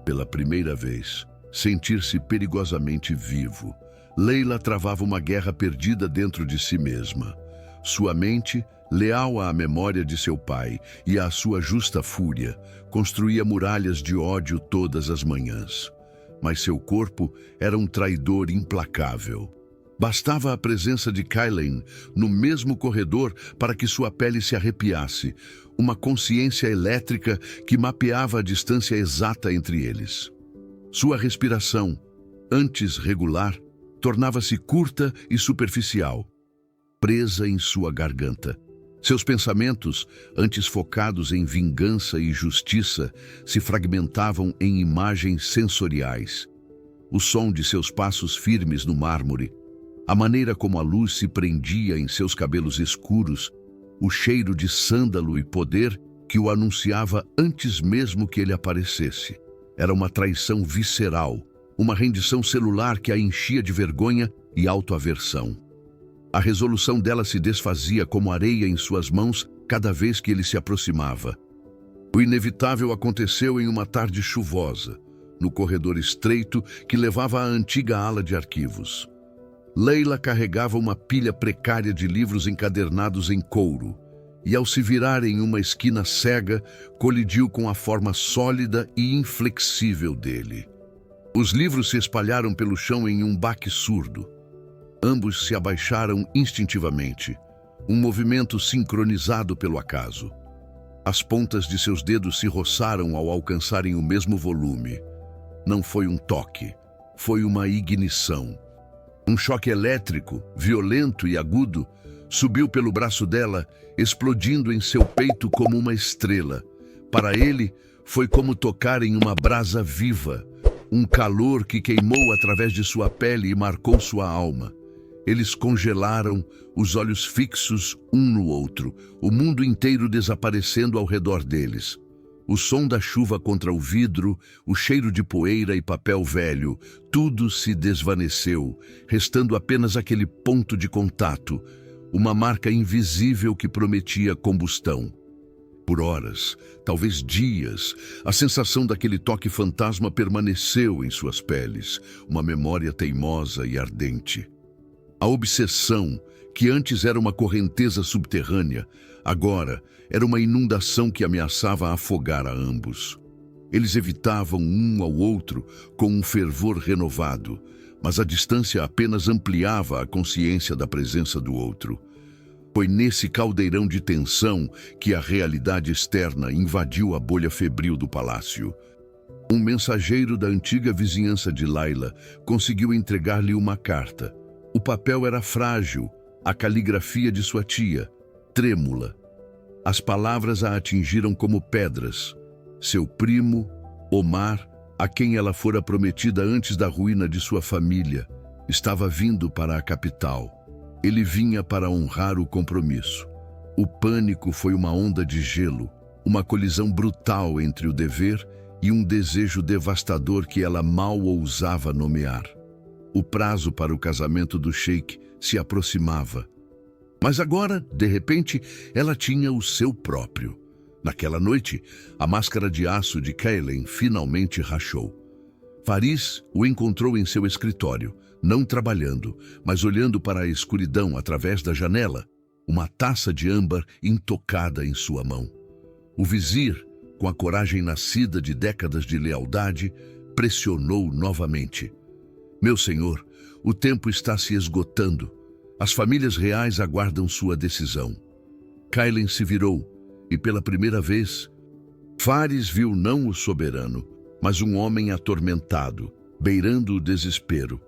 pela primeira vez, sentir-se perigosamente vivo. Layla travava uma guerra perdida dentro de si mesma. Sua mente, leal à memória de seu pai e à sua justa fúria, construía muralhas de ódio todas as manhãs. Mas seu corpo era um traidor implacável. Bastava a presença de Kaylen no mesmo corredor para que sua pele se arrepiasse, uma consciência elétrica que mapeava a distância exata entre eles. Sua respiração, antes regular, tornava-se curta e superficial, presa em sua garganta. Seus pensamentos, antes focados em vingança e justiça, se fragmentavam em imagens sensoriais. O som de seus passos firmes no mármore, a maneira como a luz se prendia em seus cabelos escuros, o cheiro de sândalo e poder que o anunciava antes mesmo que ele aparecesse. Era uma traição visceral, uma rendição celular que a enchia de vergonha e autoaversão. A resolução dela se desfazia como areia em suas mãos cada vez que ele se aproximava. O inevitável aconteceu em uma tarde chuvosa, no corredor estreito que levava à antiga ala de arquivos. Leila carregava uma pilha precária de livros encadernados em couro, e ao se virar em uma esquina cega, colidiu com a forma sólida e inflexível dele. Os livros se espalharam pelo chão em um baque surdo. Ambos se abaixaram instintivamente, um movimento sincronizado pelo acaso. As pontas de seus dedos se roçaram ao alcançarem o mesmo volume. Não foi um toque, foi uma ignição. Um choque elétrico, violento e agudo, subiu pelo braço dela, explodindo em seu peito como uma estrela. Para ele, foi como tocar em uma brasa viva, um calor que queimou através de sua pele e marcou sua alma. Eles congelaram, os olhos fixos um no outro, o mundo inteiro desaparecendo ao redor deles. O som da chuva contra o vidro, o cheiro de poeira e papel velho, tudo se desvaneceu, restando apenas aquele ponto de contato, uma marca invisível que prometia combustão. Por horas, talvez dias, a sensação daquele toque fantasma permaneceu em suas peles, uma memória teimosa e ardente. A obsessão, que antes era uma correnteza subterrânea, agora era uma inundação que ameaçava afogar a ambos. Eles evitavam um ao outro com um fervor renovado, mas a distância apenas ampliava a consciência da presença do outro. Foi nesse caldeirão de tensão que a realidade externa invadiu a bolha febril do palácio. Um mensageiro da antiga vizinhança de Laila conseguiu entregar-lhe uma carta. O papel era frágil, a caligrafia de sua tia, trêmula. As palavras a atingiram como pedras. Seu primo, Omar, a quem ela fora prometida antes da ruína de sua família, estava vindo para a capital. Ele vinha para honrar o compromisso. O pânico foi uma onda de gelo, uma colisão brutal entre o dever e um desejo devastador que ela mal ousava nomear. O prazo para o casamento do sheik se aproximava. Mas agora, de repente, ela tinha o seu próprio. Naquela noite, a máscara de aço de Kaylen finalmente rachou. Faris o encontrou em seu escritório, não trabalhando, mas olhando para a escuridão através da janela, uma taça de âmbar intocada em sua mão. O vizir, com a coragem nascida de décadas de lealdade, pressionou novamente. Meu senhor, o tempo está se esgotando. As famílias reais aguardam sua decisão. Kaylen se virou e, pela primeira vez, Faris viu não o soberano, mas um homem atormentado, beirando o desespero.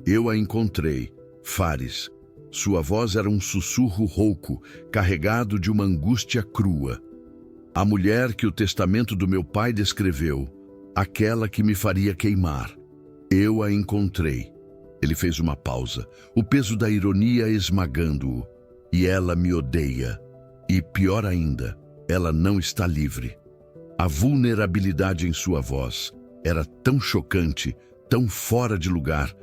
Eu a encontrei, Faris. Sua voz era um sussurro rouco, carregado de uma angústia crua. A mulher que o testamento do meu pai descreveu, aquela que me faria queimar. Eu a encontrei. Ele fez uma pausa, o peso da ironia esmagando-o. E ela me odeia. E, pior ainda, ela não está livre. A vulnerabilidade em sua voz era tão chocante, tão fora de lugar,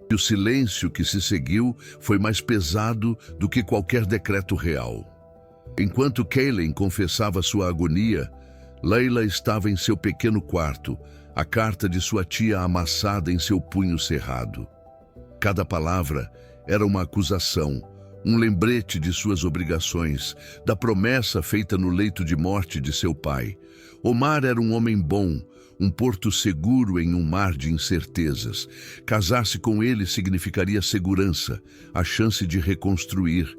que o silêncio que se seguiu foi mais pesado do que qualquer decreto real. Enquanto Kaylen confessava sua agonia, Leila estava em seu pequeno quarto, a carta de sua tia amassada em seu punho cerrado. Cada palavra era uma acusação, um lembrete de suas obrigações, da promessa feita no leito de morte de seu pai. Omar era um homem bom, um porto seguro em um mar de incertezas. Casar-se com ele significaria segurança, a chance de reconstruir,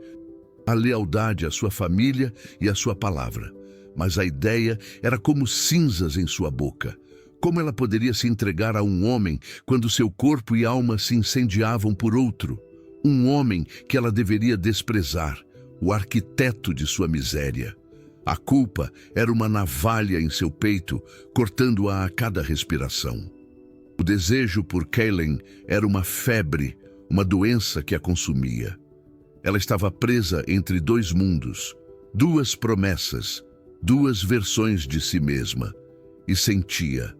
a lealdade à sua família e à sua palavra. Mas a ideia era como cinzas em sua boca. Como ela poderia se entregar a um homem quando seu corpo e alma se incendiavam por outro? Um homem que ela deveria desprezar, o arquiteto de sua miséria. A culpa era uma navalha em seu peito, cortando-a a cada respiração. O desejo por Kaylen era uma febre, uma doença que a consumia. Ela estava presa entre dois mundos, duas promessas, duas versões de si mesma, e sentia,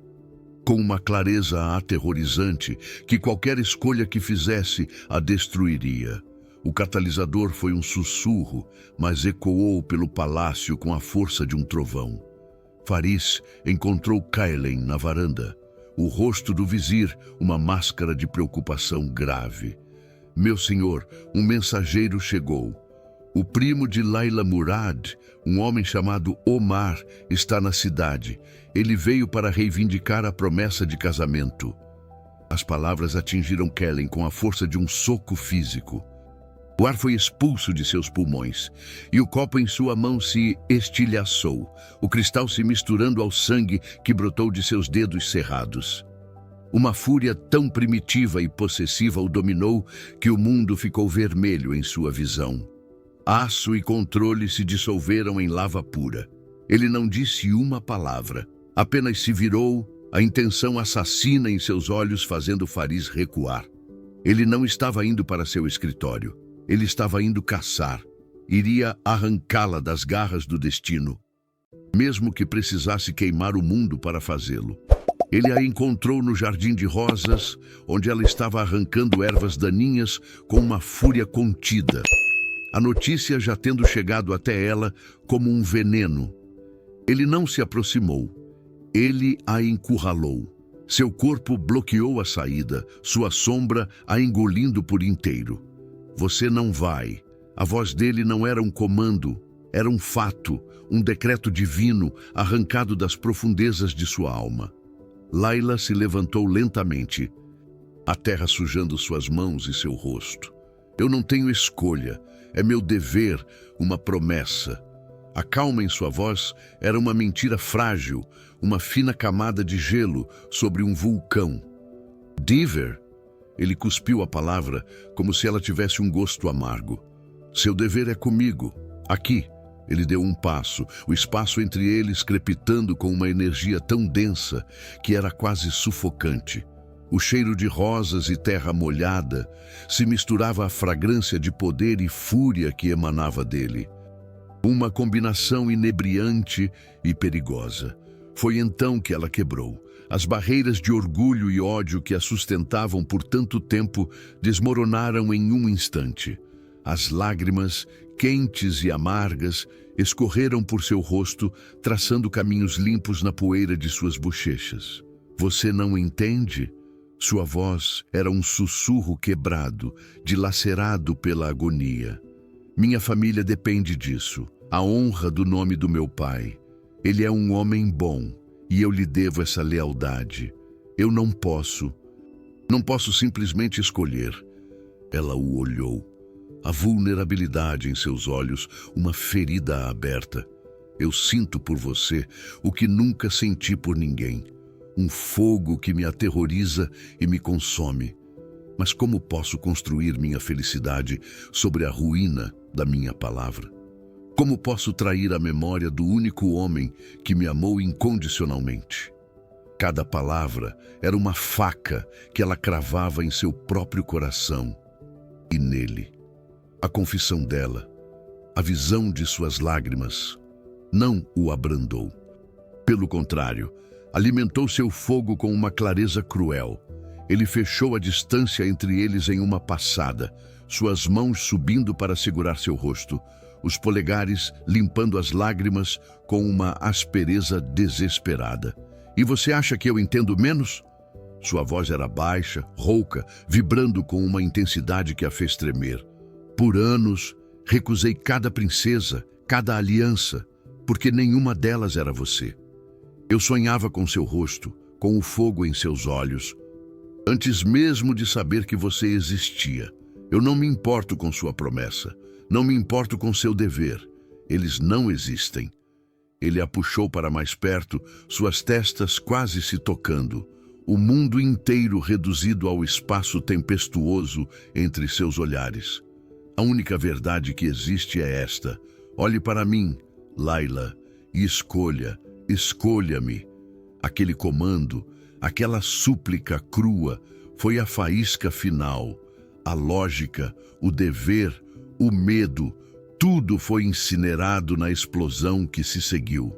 com uma clareza aterrorizante, que qualquer escolha que fizesse a destruiria. O catalisador foi um sussurro, mas ecoou pelo palácio com a força de um trovão. Faris encontrou Kailen na varanda. O rosto do vizir, uma máscara de preocupação grave. Meu senhor, um mensageiro chegou. O primo de Layla Murad, um homem chamado Omar, está na cidade. Ele veio para reivindicar a promessa de casamento. As palavras atingiram Kellen com a força de um soco físico. O ar foi expulso de seus pulmões, e o copo em sua mão se estilhaçou, o cristal se misturando ao sangue que brotou de seus dedos cerrados. Uma fúria tão primitiva e possessiva o dominou que o mundo ficou vermelho em sua visão. Aço e controle se dissolveram em lava pura. Ele não disse uma palavra, apenas se virou, a intenção assassina em seus olhos fazendo Faris recuar. Ele não estava indo para seu escritório. Ele estava indo caçar. Iria arrancá-la das garras do destino, mesmo que precisasse queimar o mundo para fazê-lo. Ele a encontrou no jardim de rosas, onde ela estava arrancando ervas daninhas com uma fúria contida. A notícia já tendo chegado até ela como um veneno. Ele não se aproximou. Ele a encurralou. Seu corpo bloqueou a saída, sua sombra a engolindo por inteiro. Você não vai. A voz dele não era um comando, era um fato, um decreto divino arrancado das profundezas de sua alma. Layla se levantou lentamente, a terra sujando suas mãos e seu rosto. Eu não tenho escolha, é meu dever, uma promessa. A calma em sua voz era uma mentira frágil, uma fina camada de gelo sobre um vulcão. Diver? Ele cuspiu a palavra como se ela tivesse um gosto amargo. Seu dever é comigo, aqui. Ele deu um passo, o espaço entre eles crepitando com uma energia tão densa que era quase sufocante. O cheiro de rosas e terra molhada se misturava à fragrância de poder e fúria que emanava dele. Uma combinação inebriante e perigosa. Foi então que ela quebrou. As barreiras de orgulho e ódio que a sustentavam por tanto tempo desmoronaram em um instante. As lágrimas, quentes e amargas, escorreram por seu rosto, traçando caminhos limpos na poeira de suas bochechas. Você não entende? Sua voz era um sussurro quebrado, dilacerado pela agonia. Minha família depende disso, a honra do nome do meu pai. Ele é um homem bom, e eu lhe devo essa lealdade. Eu não posso simplesmente escolher. Ela o olhou. A vulnerabilidade em seus olhos, uma ferida aberta. Eu sinto por você o que nunca senti por ninguém. Um fogo que me aterroriza e me consome. Mas como posso construir minha felicidade sobre a ruína da minha palavra? Como posso trair a memória do único homem que me amou incondicionalmente? Cada palavra era uma faca que ela cravava em seu próprio coração e nele. A confissão dela, a visão de suas lágrimas, não o abrandou. Pelo contrário, alimentou seu fogo com uma clareza cruel. Ele fechou a distância entre eles em uma passada, suas mãos subindo para segurar seu rosto, os polegares limpando as lágrimas com uma aspereza desesperada. E você acha que eu entendo menos? Sua voz era baixa, rouca, vibrando com uma intensidade que a fez tremer. Por anos, recusei cada princesa, cada aliança, porque nenhuma delas era você. Eu sonhava com seu rosto, com o fogo em seus olhos, antes mesmo de saber que você existia. Eu não me importo com sua promessa, não me importo com seu dever. Eles não existem. Ele a puxou para mais perto, suas testas quase se tocando, o mundo inteiro reduzido ao espaço tempestuoso entre seus olhares. A única verdade que existe é esta. Olhe para mim, Layla, e escolha-me. Aquele comando, aquela súplica crua, foi a faísca final. A lógica, o dever, o medo, tudo foi incinerado na explosão que se seguiu.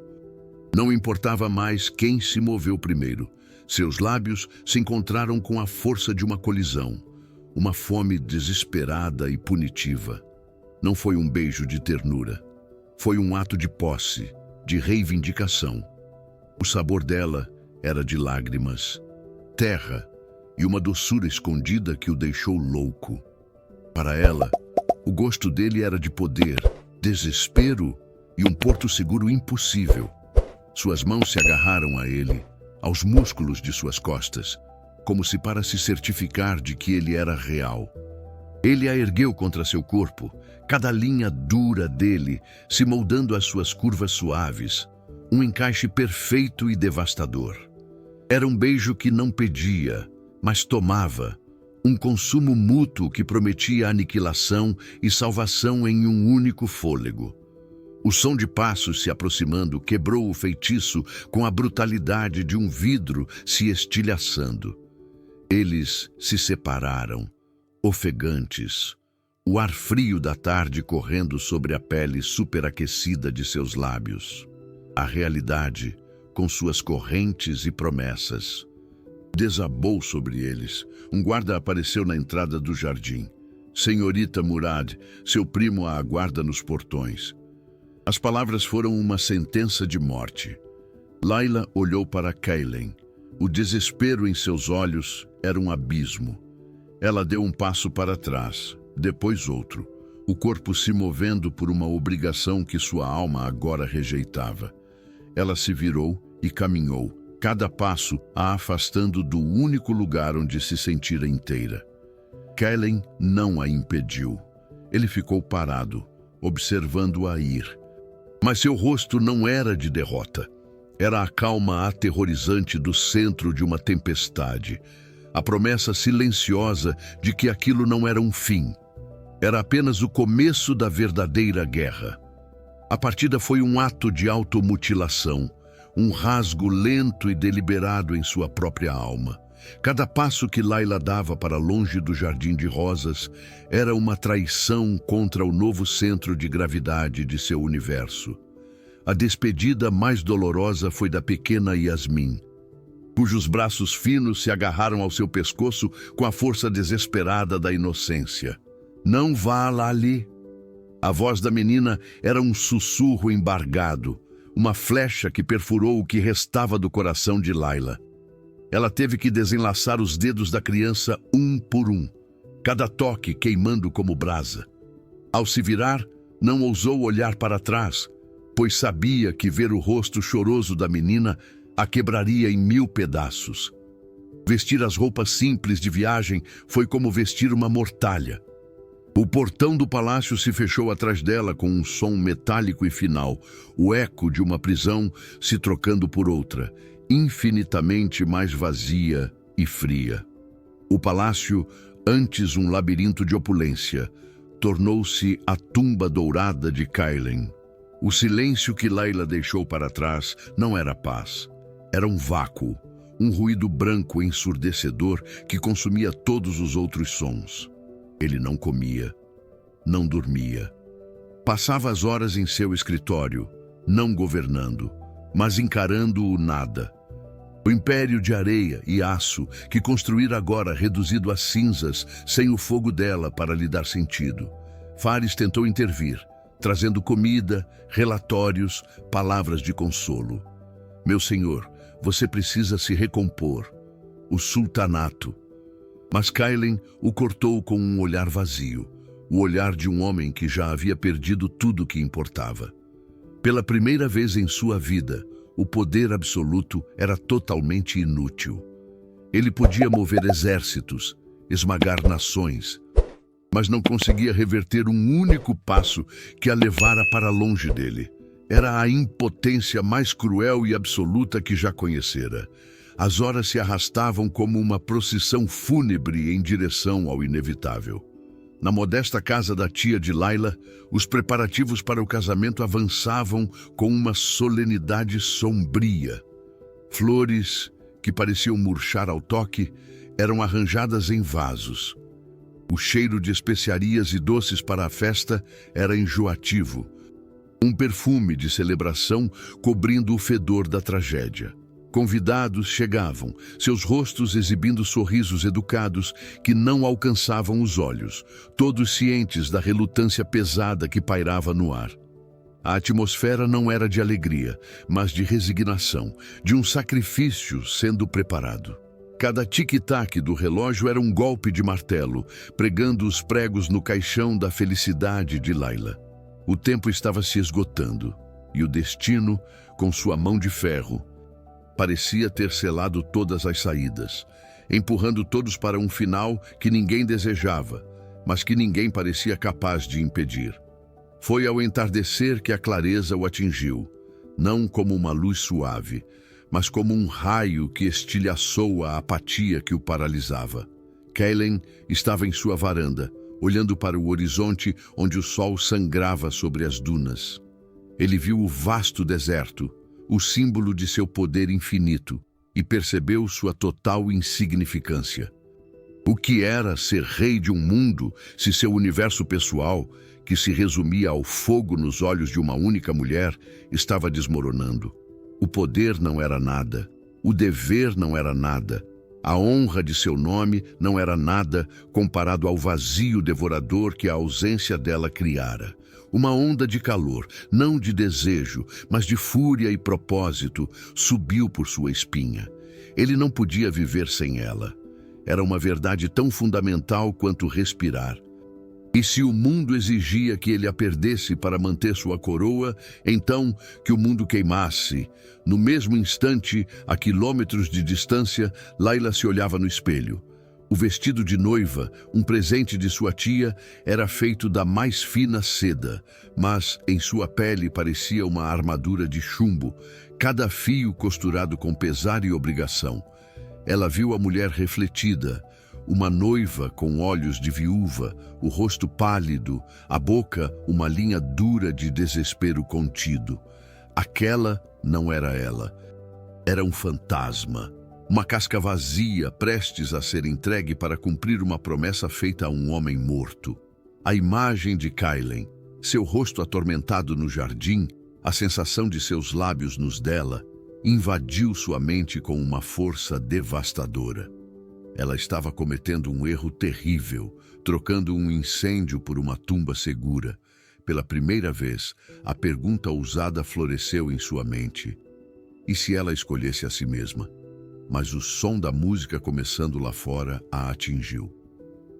Não importava mais quem se moveu primeiro. Seus lábios se encontraram com a força de uma colisão. uma fome desesperada e punitiva. Não foi um beijo de ternura. Foi um ato de posse, de reivindicação. O sabor dela era de lágrimas, terra e uma doçura escondida que o deixou louco. Para ela, o gosto dele era de poder, desespero e um porto seguro impossível. Suas mãos se agarraram a ele, aos músculos de suas costas, como se para se certificar de que ele era real. Ele a ergueu contra seu corpo, cada linha dura dele se moldando às suas curvas suaves, um encaixe perfeito e devastador. Era um beijo que não pedia, mas tomava, um consumo mútuo que prometia aniquilação e salvação em um único fôlego. O som de passos se aproximando quebrou o feitiço com a brutalidade de um vidro se estilhaçando. Eles se separaram, ofegantes, o ar frio da tarde correndo sobre a pele superaquecida de seus lábios. A realidade, com suas correntes e promessas, desabou sobre eles. Um guarda apareceu na entrada do jardim. Senhorita Murad, seu primo a aguarda nos portões. As palavras foram uma sentença de morte. Layla olhou para Kaylen. O desespero em seus olhos era um abismo. Ela deu um passo para trás, depois outro, o corpo se movendo por uma obrigação que sua alma agora rejeitava. Ela se virou e caminhou, cada passo a afastando do único lugar onde se sentira inteira. Kaylen não a impediu. Ele ficou parado, observando-a ir. Mas seu rosto não era de derrota. Era a calma aterrorizante do centro de uma tempestade. A promessa silenciosa de que aquilo não era um fim. Era apenas o começo da verdadeira guerra. A partida foi um ato de automutilação, um rasgo lento e deliberado em sua própria alma. Cada passo que Layla dava para longe do jardim de rosas era uma traição contra o novo centro de gravidade de seu universo. A despedida mais dolorosa foi da pequena Yasmin, cujos braços finos se agarraram ao seu pescoço com a força desesperada da inocência. Não vá, Lali. A voz da menina era um sussurro embargado, uma flecha que perfurou o que restava do coração de Layla. Ela teve que desenlaçar os dedos da criança um por um, cada toque queimando como brasa. Ao se virar, não ousou olhar para trás, pois sabia que ver o rosto choroso da menina a quebraria em 1000 pedaços. Vestir as roupas simples de viagem foi como vestir uma mortalha. O portão do palácio se fechou atrás dela com um som metálico e final, o eco de uma prisão se trocando por outra, infinitamente mais vazia e fria. O palácio, antes um labirinto de opulência, tornou-se a tumba dourada de Kaylen. O silêncio que Layla deixou para trás não era paz. Era um vácuo, um ruído branco ensurdecedor que consumia todos os outros sons. Ele não comia, não dormia. Passava as horas em seu escritório, não governando, mas encarando o nada. O império de areia e aço que construíra agora reduzido a cinzas sem o fogo dela para lhe dar sentido. Fares tentou intervir, trazendo comida, relatórios, palavras de consolo. Meu senhor, você precisa se recompor. O sultanato. Mas Kaylen o cortou com um olhar vazio, o olhar de um homem que já havia perdido tudo o que importava. Pela primeira vez em sua vida, o poder absoluto era totalmente inútil. Ele podia mover exércitos, esmagar nações, mas não conseguia reverter um único passo que a levara para longe dele. Era a impotência mais cruel e absoluta que já conhecera. As horas se arrastavam como uma procissão fúnebre em direção ao inevitável. Na modesta casa da tia de Layla, os preparativos para o casamento avançavam com uma solenidade sombria. Flores, que pareciam murchar ao toque, eram arranjadas em vasos. O cheiro de especiarias e doces para a festa era enjoativo. Um perfume de celebração cobrindo o fedor da tragédia. Convidados chegavam, seus rostos exibindo sorrisos educados que não alcançavam os olhos, todos cientes da relutância pesada que pairava no ar. A atmosfera não era de alegria, mas de resignação, de um sacrifício sendo preparado. Cada tic-tac do relógio era um golpe de martelo, pregando os pregos no caixão da felicidade de Layla. O tempo estava se esgotando, e o destino, com sua mão de ferro, parecia ter selado todas as saídas, empurrando todos para um final que ninguém desejava, mas que ninguém parecia capaz de impedir. Foi ao entardecer que a clareza o atingiu, não como uma luz suave, mas como um raio que estilhaçou a apatia que o paralisava. Kaylen estava em sua varanda, olhando para o horizonte onde o sol sangrava sobre as dunas. Ele viu o vasto deserto, o símbolo de seu poder infinito, e percebeu sua total insignificância. O que era ser rei de um mundo se seu universo pessoal, que se resumia ao fogo nos olhos de uma única mulher, estava desmoronando? O poder não era nada, o dever não era nada, a honra de seu nome não era nada comparado ao vazio devorador que a ausência dela criara. Uma onda de calor, não de desejo, mas de fúria e propósito, subiu por sua espinha. Ele não podia viver sem ela. Era uma verdade tão fundamental quanto respirar. E se o mundo exigia que ele a perdesse para manter sua coroa, então que o mundo queimasse. No mesmo instante, a quilômetros de distância, Layla se olhava no espelho. O vestido de noiva, um presente de sua tia, era feito da mais fina seda, mas em sua pele parecia uma armadura de chumbo, cada fio costurado com pesar e obrigação. Ela viu a mulher refletida, uma noiva com olhos de viúva, o rosto pálido, a boca uma linha dura de desespero contido. Aquela não era ela. Era um fantasma, uma casca vazia prestes a ser entregue para cumprir uma promessa feita a um homem morto. A imagem de Kaylen, seu rosto atormentado no jardim, a sensação de seus lábios nos dela, invadiu sua mente com uma força devastadora. Ela estava cometendo um erro terrível, trocando um incêndio por uma tumba segura. Pela primeira vez, a pergunta ousada floresceu em sua mente. E se ela escolhesse a si mesma? Mas o som da música começando lá fora a atingiu.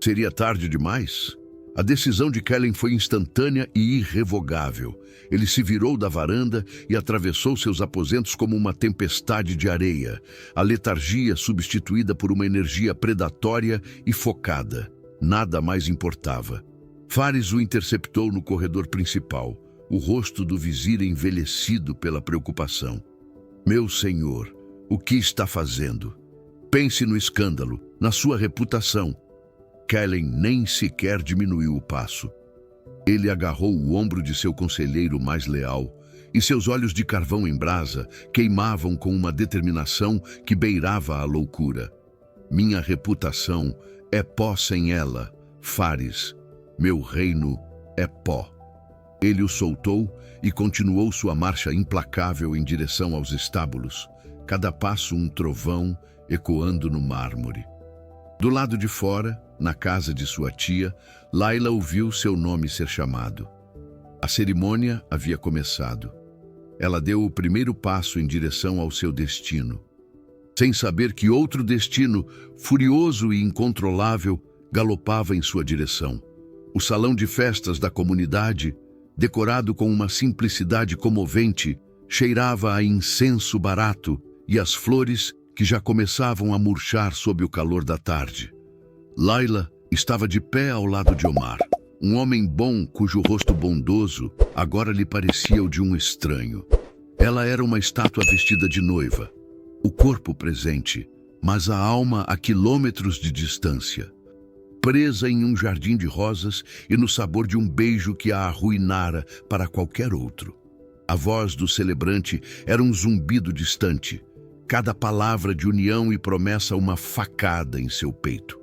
Seria tarde demais? A decisão de Kaylen foi instantânea e irrevogável. Ele se virou da varanda e atravessou seus aposentos como uma tempestade de areia, a letargia substituída por uma energia predatória e focada. Nada mais importava. Fares o interceptou no corredor principal, o rosto do vizir envelhecido pela preocupação. Meu senhor, o que está fazendo? Pense no escândalo, na sua reputação. Kaylen nem sequer diminuiu o passo. Ele agarrou o ombro de seu conselheiro mais leal, e seus olhos de carvão em brasa queimavam com uma determinação que beirava a loucura. Minha reputação é pó sem ela, Fares. Meu reino é pó. Ele o soltou e continuou sua marcha implacável em direção aos estábulos, cada passo um trovão ecoando no mármore. Do lado de fora, na casa de sua tia, Layla ouviu seu nome ser chamado. A cerimônia havia começado. Ela deu o primeiro passo em direção ao seu destino, sem saber que outro destino, furioso e incontrolável, galopava em sua direção. O salão de festas da comunidade, decorado com uma simplicidade comovente, cheirava a incenso barato e as flores que já começavam a murchar sob o calor da tarde. Layla estava de pé ao lado de Omar, um homem bom cujo rosto bondoso agora lhe parecia o de um estranho. Ela era uma estátua vestida de noiva, o corpo presente, mas a alma a quilômetros de distância, presa em um jardim de rosas e no sabor de um beijo que a arruinara para qualquer outro. A voz do celebrante era um zumbido distante, cada palavra de união e promessa uma facada em seu peito.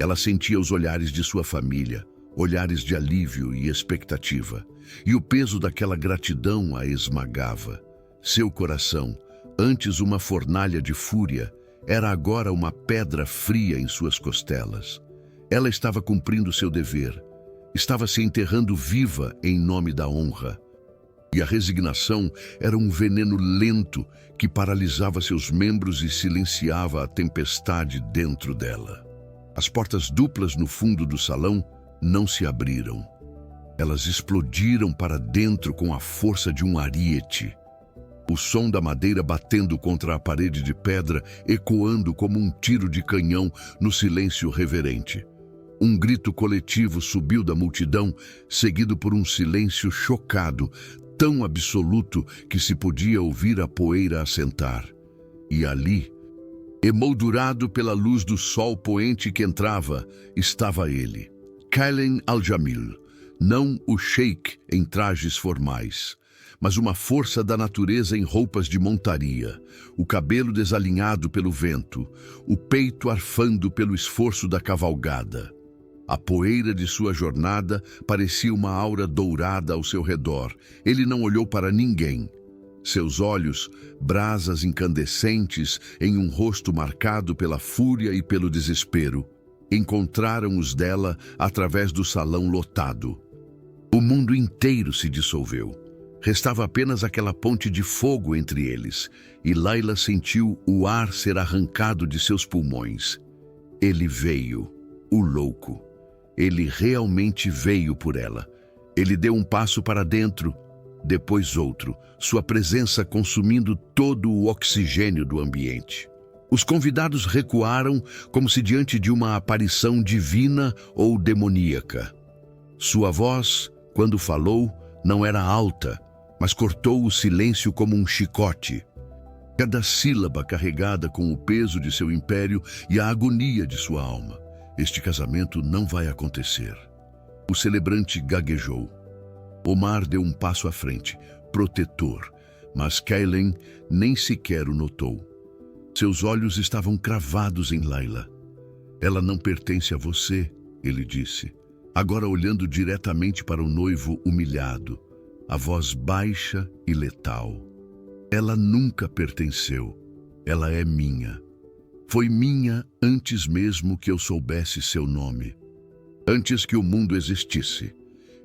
Ela sentia os olhares de sua família, olhares de alívio e expectativa, e o peso daquela gratidão a esmagava. Seu coração, Antes uma fornalha de fúria, era agora uma pedra fria em suas costelas. Ela estava cumprindo seu dever. Estava se enterrando viva em nome da honra. E a resignação era um veneno lento que paralisava seus membros e silenciava a tempestade dentro dela. As portas duplas no fundo do salão não se abriram. Elas explodiram para dentro com a força de um ariete. O som da madeira batendo contra a parede de pedra, ecoando como um tiro de canhão no silêncio reverente. Um grito coletivo subiu da multidão, seguido por um silêncio chocado, tão absoluto que se podia ouvir a poeira assentar. E ali, emoldurado pela luz do sol poente que entrava, estava ele, Kailen Al-Jamil, não o sheik em trajes formais, mas uma força da natureza em roupas de montaria, o cabelo desalinhado pelo vento, o peito arfando pelo esforço da cavalgada. A poeira de sua jornada parecia uma aura dourada ao seu redor. Ele não olhou para ninguém. Seus olhos, brasas incandescentes em um rosto marcado pela fúria e pelo desespero, encontraram os dela através do salão lotado. O mundo inteiro se dissolveu. Restava apenas aquela ponte de fogo entre eles, e Layla sentiu o ar ser arrancado de seus pulmões. Ele veio, o louco. Ele realmente veio por ela. Ele deu um passo para dentro, depois outro, sua presença consumindo todo o oxigênio do ambiente. Os convidados recuaram como se diante de uma aparição divina ou demoníaca. Sua voz, quando falou, não era alta, mas cortou o silêncio como um chicote. Cada sílaba carregada com o peso de seu império e a agonia de sua alma. Este casamento não vai acontecer. O celebrante gaguejou. Omar deu um passo à frente, protetor, mas Kailen nem sequer o notou. Seus olhos estavam cravados em Layla. Ela não pertence a você, ele disse, agora olhando diretamente para o noivo humilhado, a voz baixa e letal. Ela nunca pertenceu. Ela é minha. Foi minha antes mesmo que eu soubesse seu nome. Antes que o mundo existisse.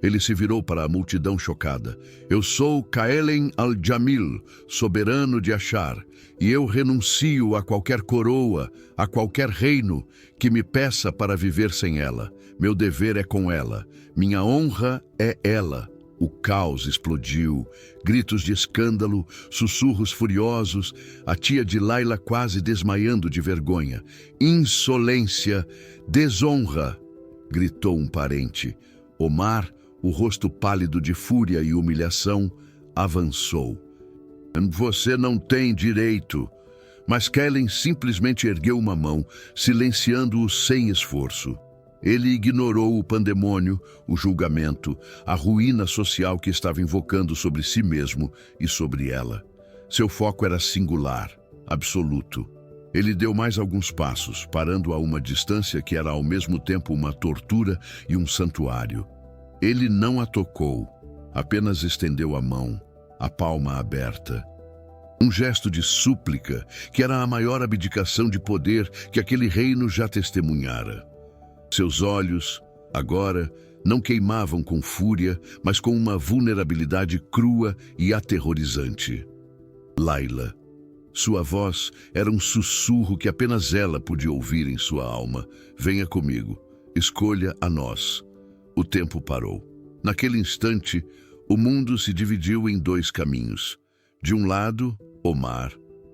Ele se virou para a multidão chocada. Eu sou Kailen Al-Jamil, soberano de Ashar, e eu renuncio a qualquer coroa, a qualquer reino que me peça para viver sem ela. Meu dever é com ela. Minha honra é ela. O caos explodiu, gritos de escândalo, sussurros furiosos, a tia de Layla quase desmaiando de vergonha. Insolência, desonra, gritou um parente. Omar, o rosto pálido de fúria e humilhação, avançou. Você não tem direito. Mas Kailen simplesmente ergueu uma mão, silenciando-o sem esforço. Ele ignorou o pandemônio, o julgamento, a ruína social que estava invocando sobre si mesmo e sobre ela. Seu foco era singular, absoluto. Ele deu mais alguns passos, parando a uma distância que era ao mesmo tempo uma tortura e um santuário. Ele não a tocou, apenas estendeu a mão, a palma aberta. Um gesto de súplica, que era a maior abdicação de poder que aquele reino já testemunhara. Seus olhos, agora, não queimavam com fúria, mas com uma vulnerabilidade crua e aterrorizante. Layla. Sua voz era um sussurro que apenas ela podia ouvir em sua alma. Venha comigo. Escolha a nós. O tempo parou. Naquele instante, o mundo se dividiu em dois caminhos. De um lado, Omar,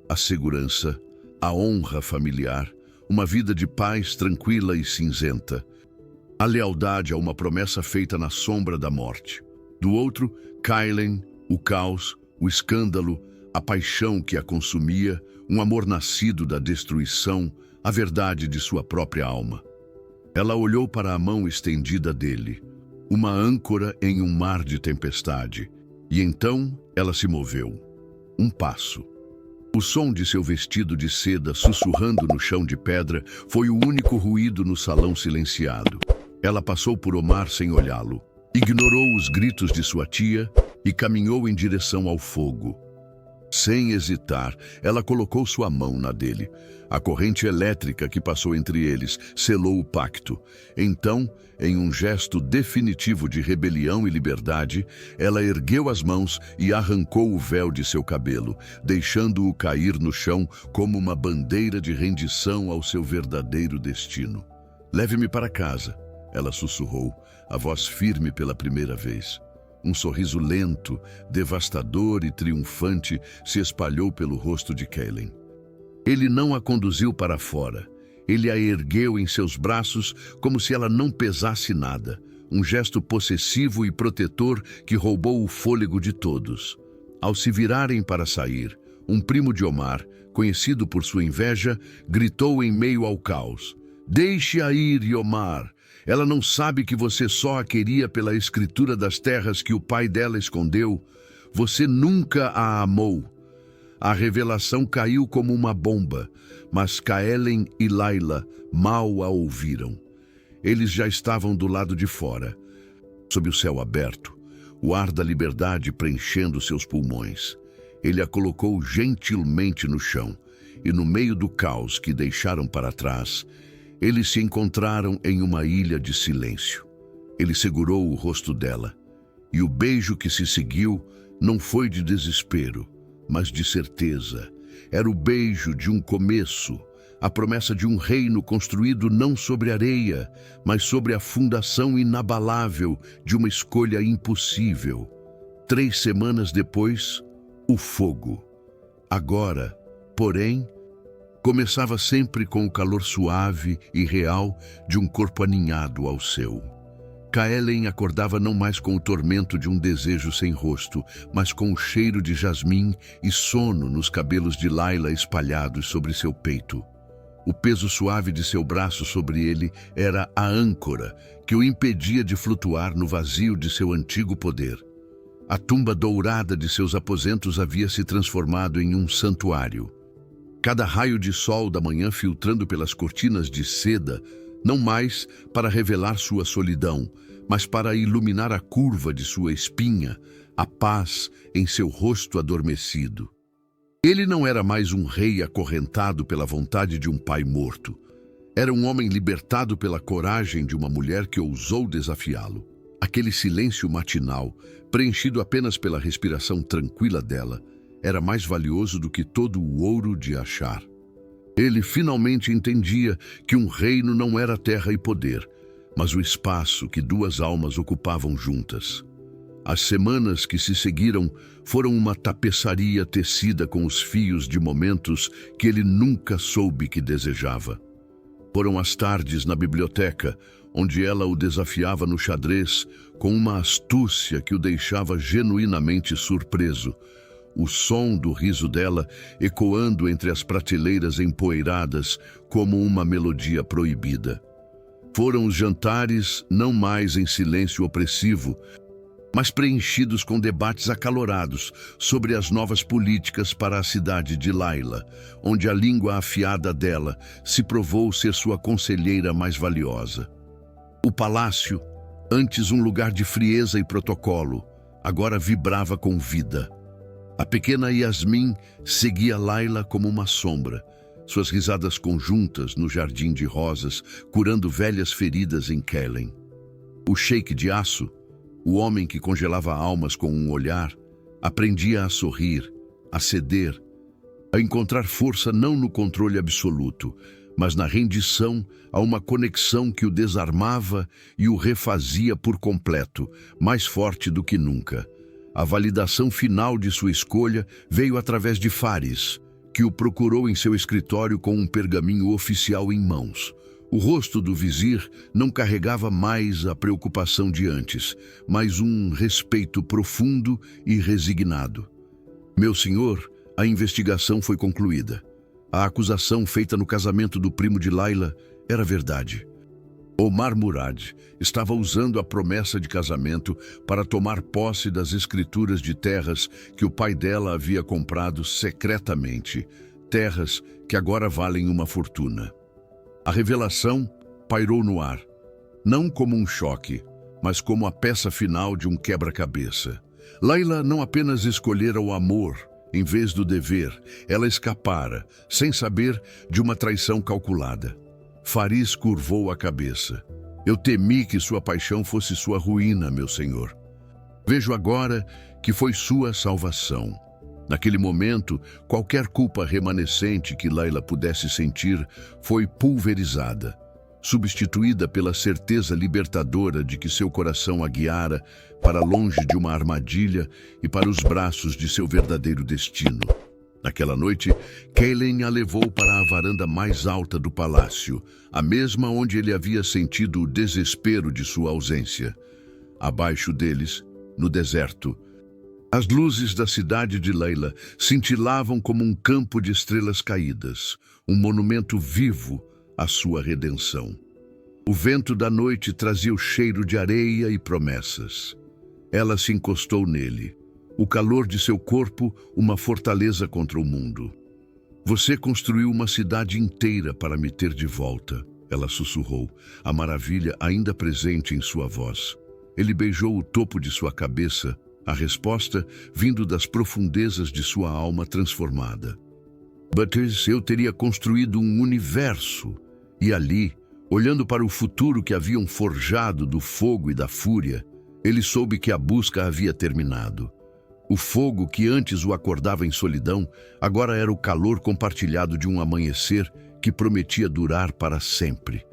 a segurança, a honra familiar, uma vida de paz tranquila e cinzenta. A lealdade a uma promessa feita na sombra da morte. Do outro, Kailen, o caos, o escândalo, a paixão que a consumia, um amor nascido da destruição, a verdade de sua própria alma. Ela olhou para a mão estendida dele, uma âncora em um mar de tempestade, e então ela se moveu. Um passo. O som de seu vestido de seda sussurrando no chão de pedra foi o único ruído no salão silenciado. Ela passou por Omar sem olhá-lo, ignorou os gritos de sua tia e caminhou em direção ao fogo. Sem hesitar, ela colocou sua mão na dele. A corrente elétrica que passou entre eles selou o pacto. Então, em um gesto definitivo de rebelião e liberdade, ela ergueu as mãos e arrancou o véu de seu cabelo, deixando-o cair no chão como uma bandeira de rendição ao seu verdadeiro destino. "Leve-me para casa", ela sussurrou, a voz firme pela primeira vez. Um sorriso lento, devastador e triunfante se espalhou pelo rosto de Kaylin. Ele não a conduziu para fora. Ele a ergueu em seus braços como se ela não pesasse nada. Um gesto possessivo e protetor que roubou o fôlego de todos. Ao se virarem para sair, um primo de Omar, conhecido por sua inveja, gritou em meio ao caos: "Deixe-a ir, Omar! Ela não sabe que você só a queria pela escritura das terras que o pai dela escondeu. Você nunca a amou." A revelação caiu como uma bomba, mas Kaelen e Layla mal a ouviram. Eles já estavam do lado de fora, sob o céu aberto, o ar da liberdade preenchendo seus pulmões. Ele a colocou gentilmente no chão, e no meio do caos que deixaram para trás, eles se encontraram em uma ilha de silêncio. Ele segurou o rosto dela, e o beijo que se seguiu não foi de desespero, mas de certeza. Era o beijo de um começo, a promessa de um reino construído não sobre areia, mas sobre a fundação inabalável de uma escolha impossível. 3 semanas depois, o fogo. Agora, porém, começava sempre com o calor suave e real de um corpo aninhado ao seu. Kaelen acordava não mais com o tormento de um desejo sem rosto, mas com o cheiro de jasmim e sono nos cabelos de Layla espalhados sobre seu peito. O peso suave de seu braço sobre ele era a âncora que o impedia de flutuar no vazio de seu antigo poder. A tumba dourada de seus aposentos havia se transformado em um santuário. Cada raio de sol da manhã filtrando pelas cortinas de seda, não mais para revelar sua solidão, mas para iluminar a curva de sua espinha, a paz em seu rosto adormecido. Ele não era mais um rei acorrentado pela vontade de um pai morto. Era um homem libertado pela coragem de uma mulher que ousou desafiá-lo. Aquele silêncio matinal, preenchido apenas pela respiração tranquila dela, era mais valioso do que todo o ouro de Ashar. Ele finalmente entendia que um reino não era terra e poder, mas o espaço que 2 almas ocupavam juntas. As semanas que se seguiram foram uma tapeçaria tecida com os fios de momentos que ele nunca soube que desejava. Foram as tardes na biblioteca, onde ela o desafiava no xadrez com uma astúcia que o deixava genuinamente surpreso, o som do riso dela ecoando entre as prateleiras empoeiradas como uma melodia proibida. Foram os jantares não mais em silêncio opressivo, mas preenchidos com debates acalorados sobre as novas políticas para a cidade de Layla, onde a língua afiada dela se provou ser sua conselheira mais valiosa. O palácio, antes um lugar de frieza e protocolo, agora vibrava com vida. A pequena Yasmin seguia Layla como uma sombra, suas risadas conjuntas no jardim de rosas, curando velhas feridas em Kaelen. O sheik de aço, o homem que congelava almas com um olhar, aprendia a sorrir, a ceder, a encontrar força não no controle absoluto, mas na rendição a uma conexão que o desarmava e o refazia por completo, mais forte do que nunca. A validação final de sua escolha veio através de Faris, que o procurou em seu escritório com um pergaminho oficial em mãos. O rosto do vizir não carregava mais a preocupação de antes, mas um respeito profundo e resignado. "Meu senhor, a investigação foi concluída. A acusação feita no casamento do primo de Layla era verdade. Omar Murad estava usando a promessa de casamento para tomar posse das escrituras de terras que o pai dela havia comprado secretamente, terras que agora valem uma fortuna." A revelação pairou no ar, não como um choque, mas como a peça final de um quebra-cabeça. Layla não apenas escolhera o amor, Em vez do dever, ela escapara, sem saber, de uma traição calculada. Fariz curvou a cabeça. Eu temi que sua paixão fosse sua ruína, meu senhor. Vejo agora que foi sua salvação. Naquele momento, qualquer culpa remanescente que Layla pudesse sentir foi pulverizada, substituída pela certeza libertadora de que seu coração a guiara para longe de uma armadilha e para os braços de seu verdadeiro destino. Naquela noite, Kaylin a levou para a varanda mais alta do palácio, a mesma onde ele havia sentido o desespero de sua ausência. Abaixo deles, no deserto, as luzes da cidade de Layla cintilavam como um campo de estrelas caídas, um monumento vivo à sua redenção. O vento da noite trazia o cheiro de areia e promessas. Ela se encostou nele. O calor de seu corpo, uma fortaleza contra o mundo. Você construiu uma cidade inteira para me ter de volta, ela sussurrou, a maravilha ainda presente em sua voz. Ele beijou o topo de sua cabeça, a resposta vindo das profundezas de sua alma transformada. But eu teria construído um universo, e ali, olhando para o futuro que haviam forjado do fogo e da fúria, ele soube que a busca havia terminado. O fogo que antes o acordava em solidão, agora era o calor compartilhado de um amanhecer que prometia durar para sempre.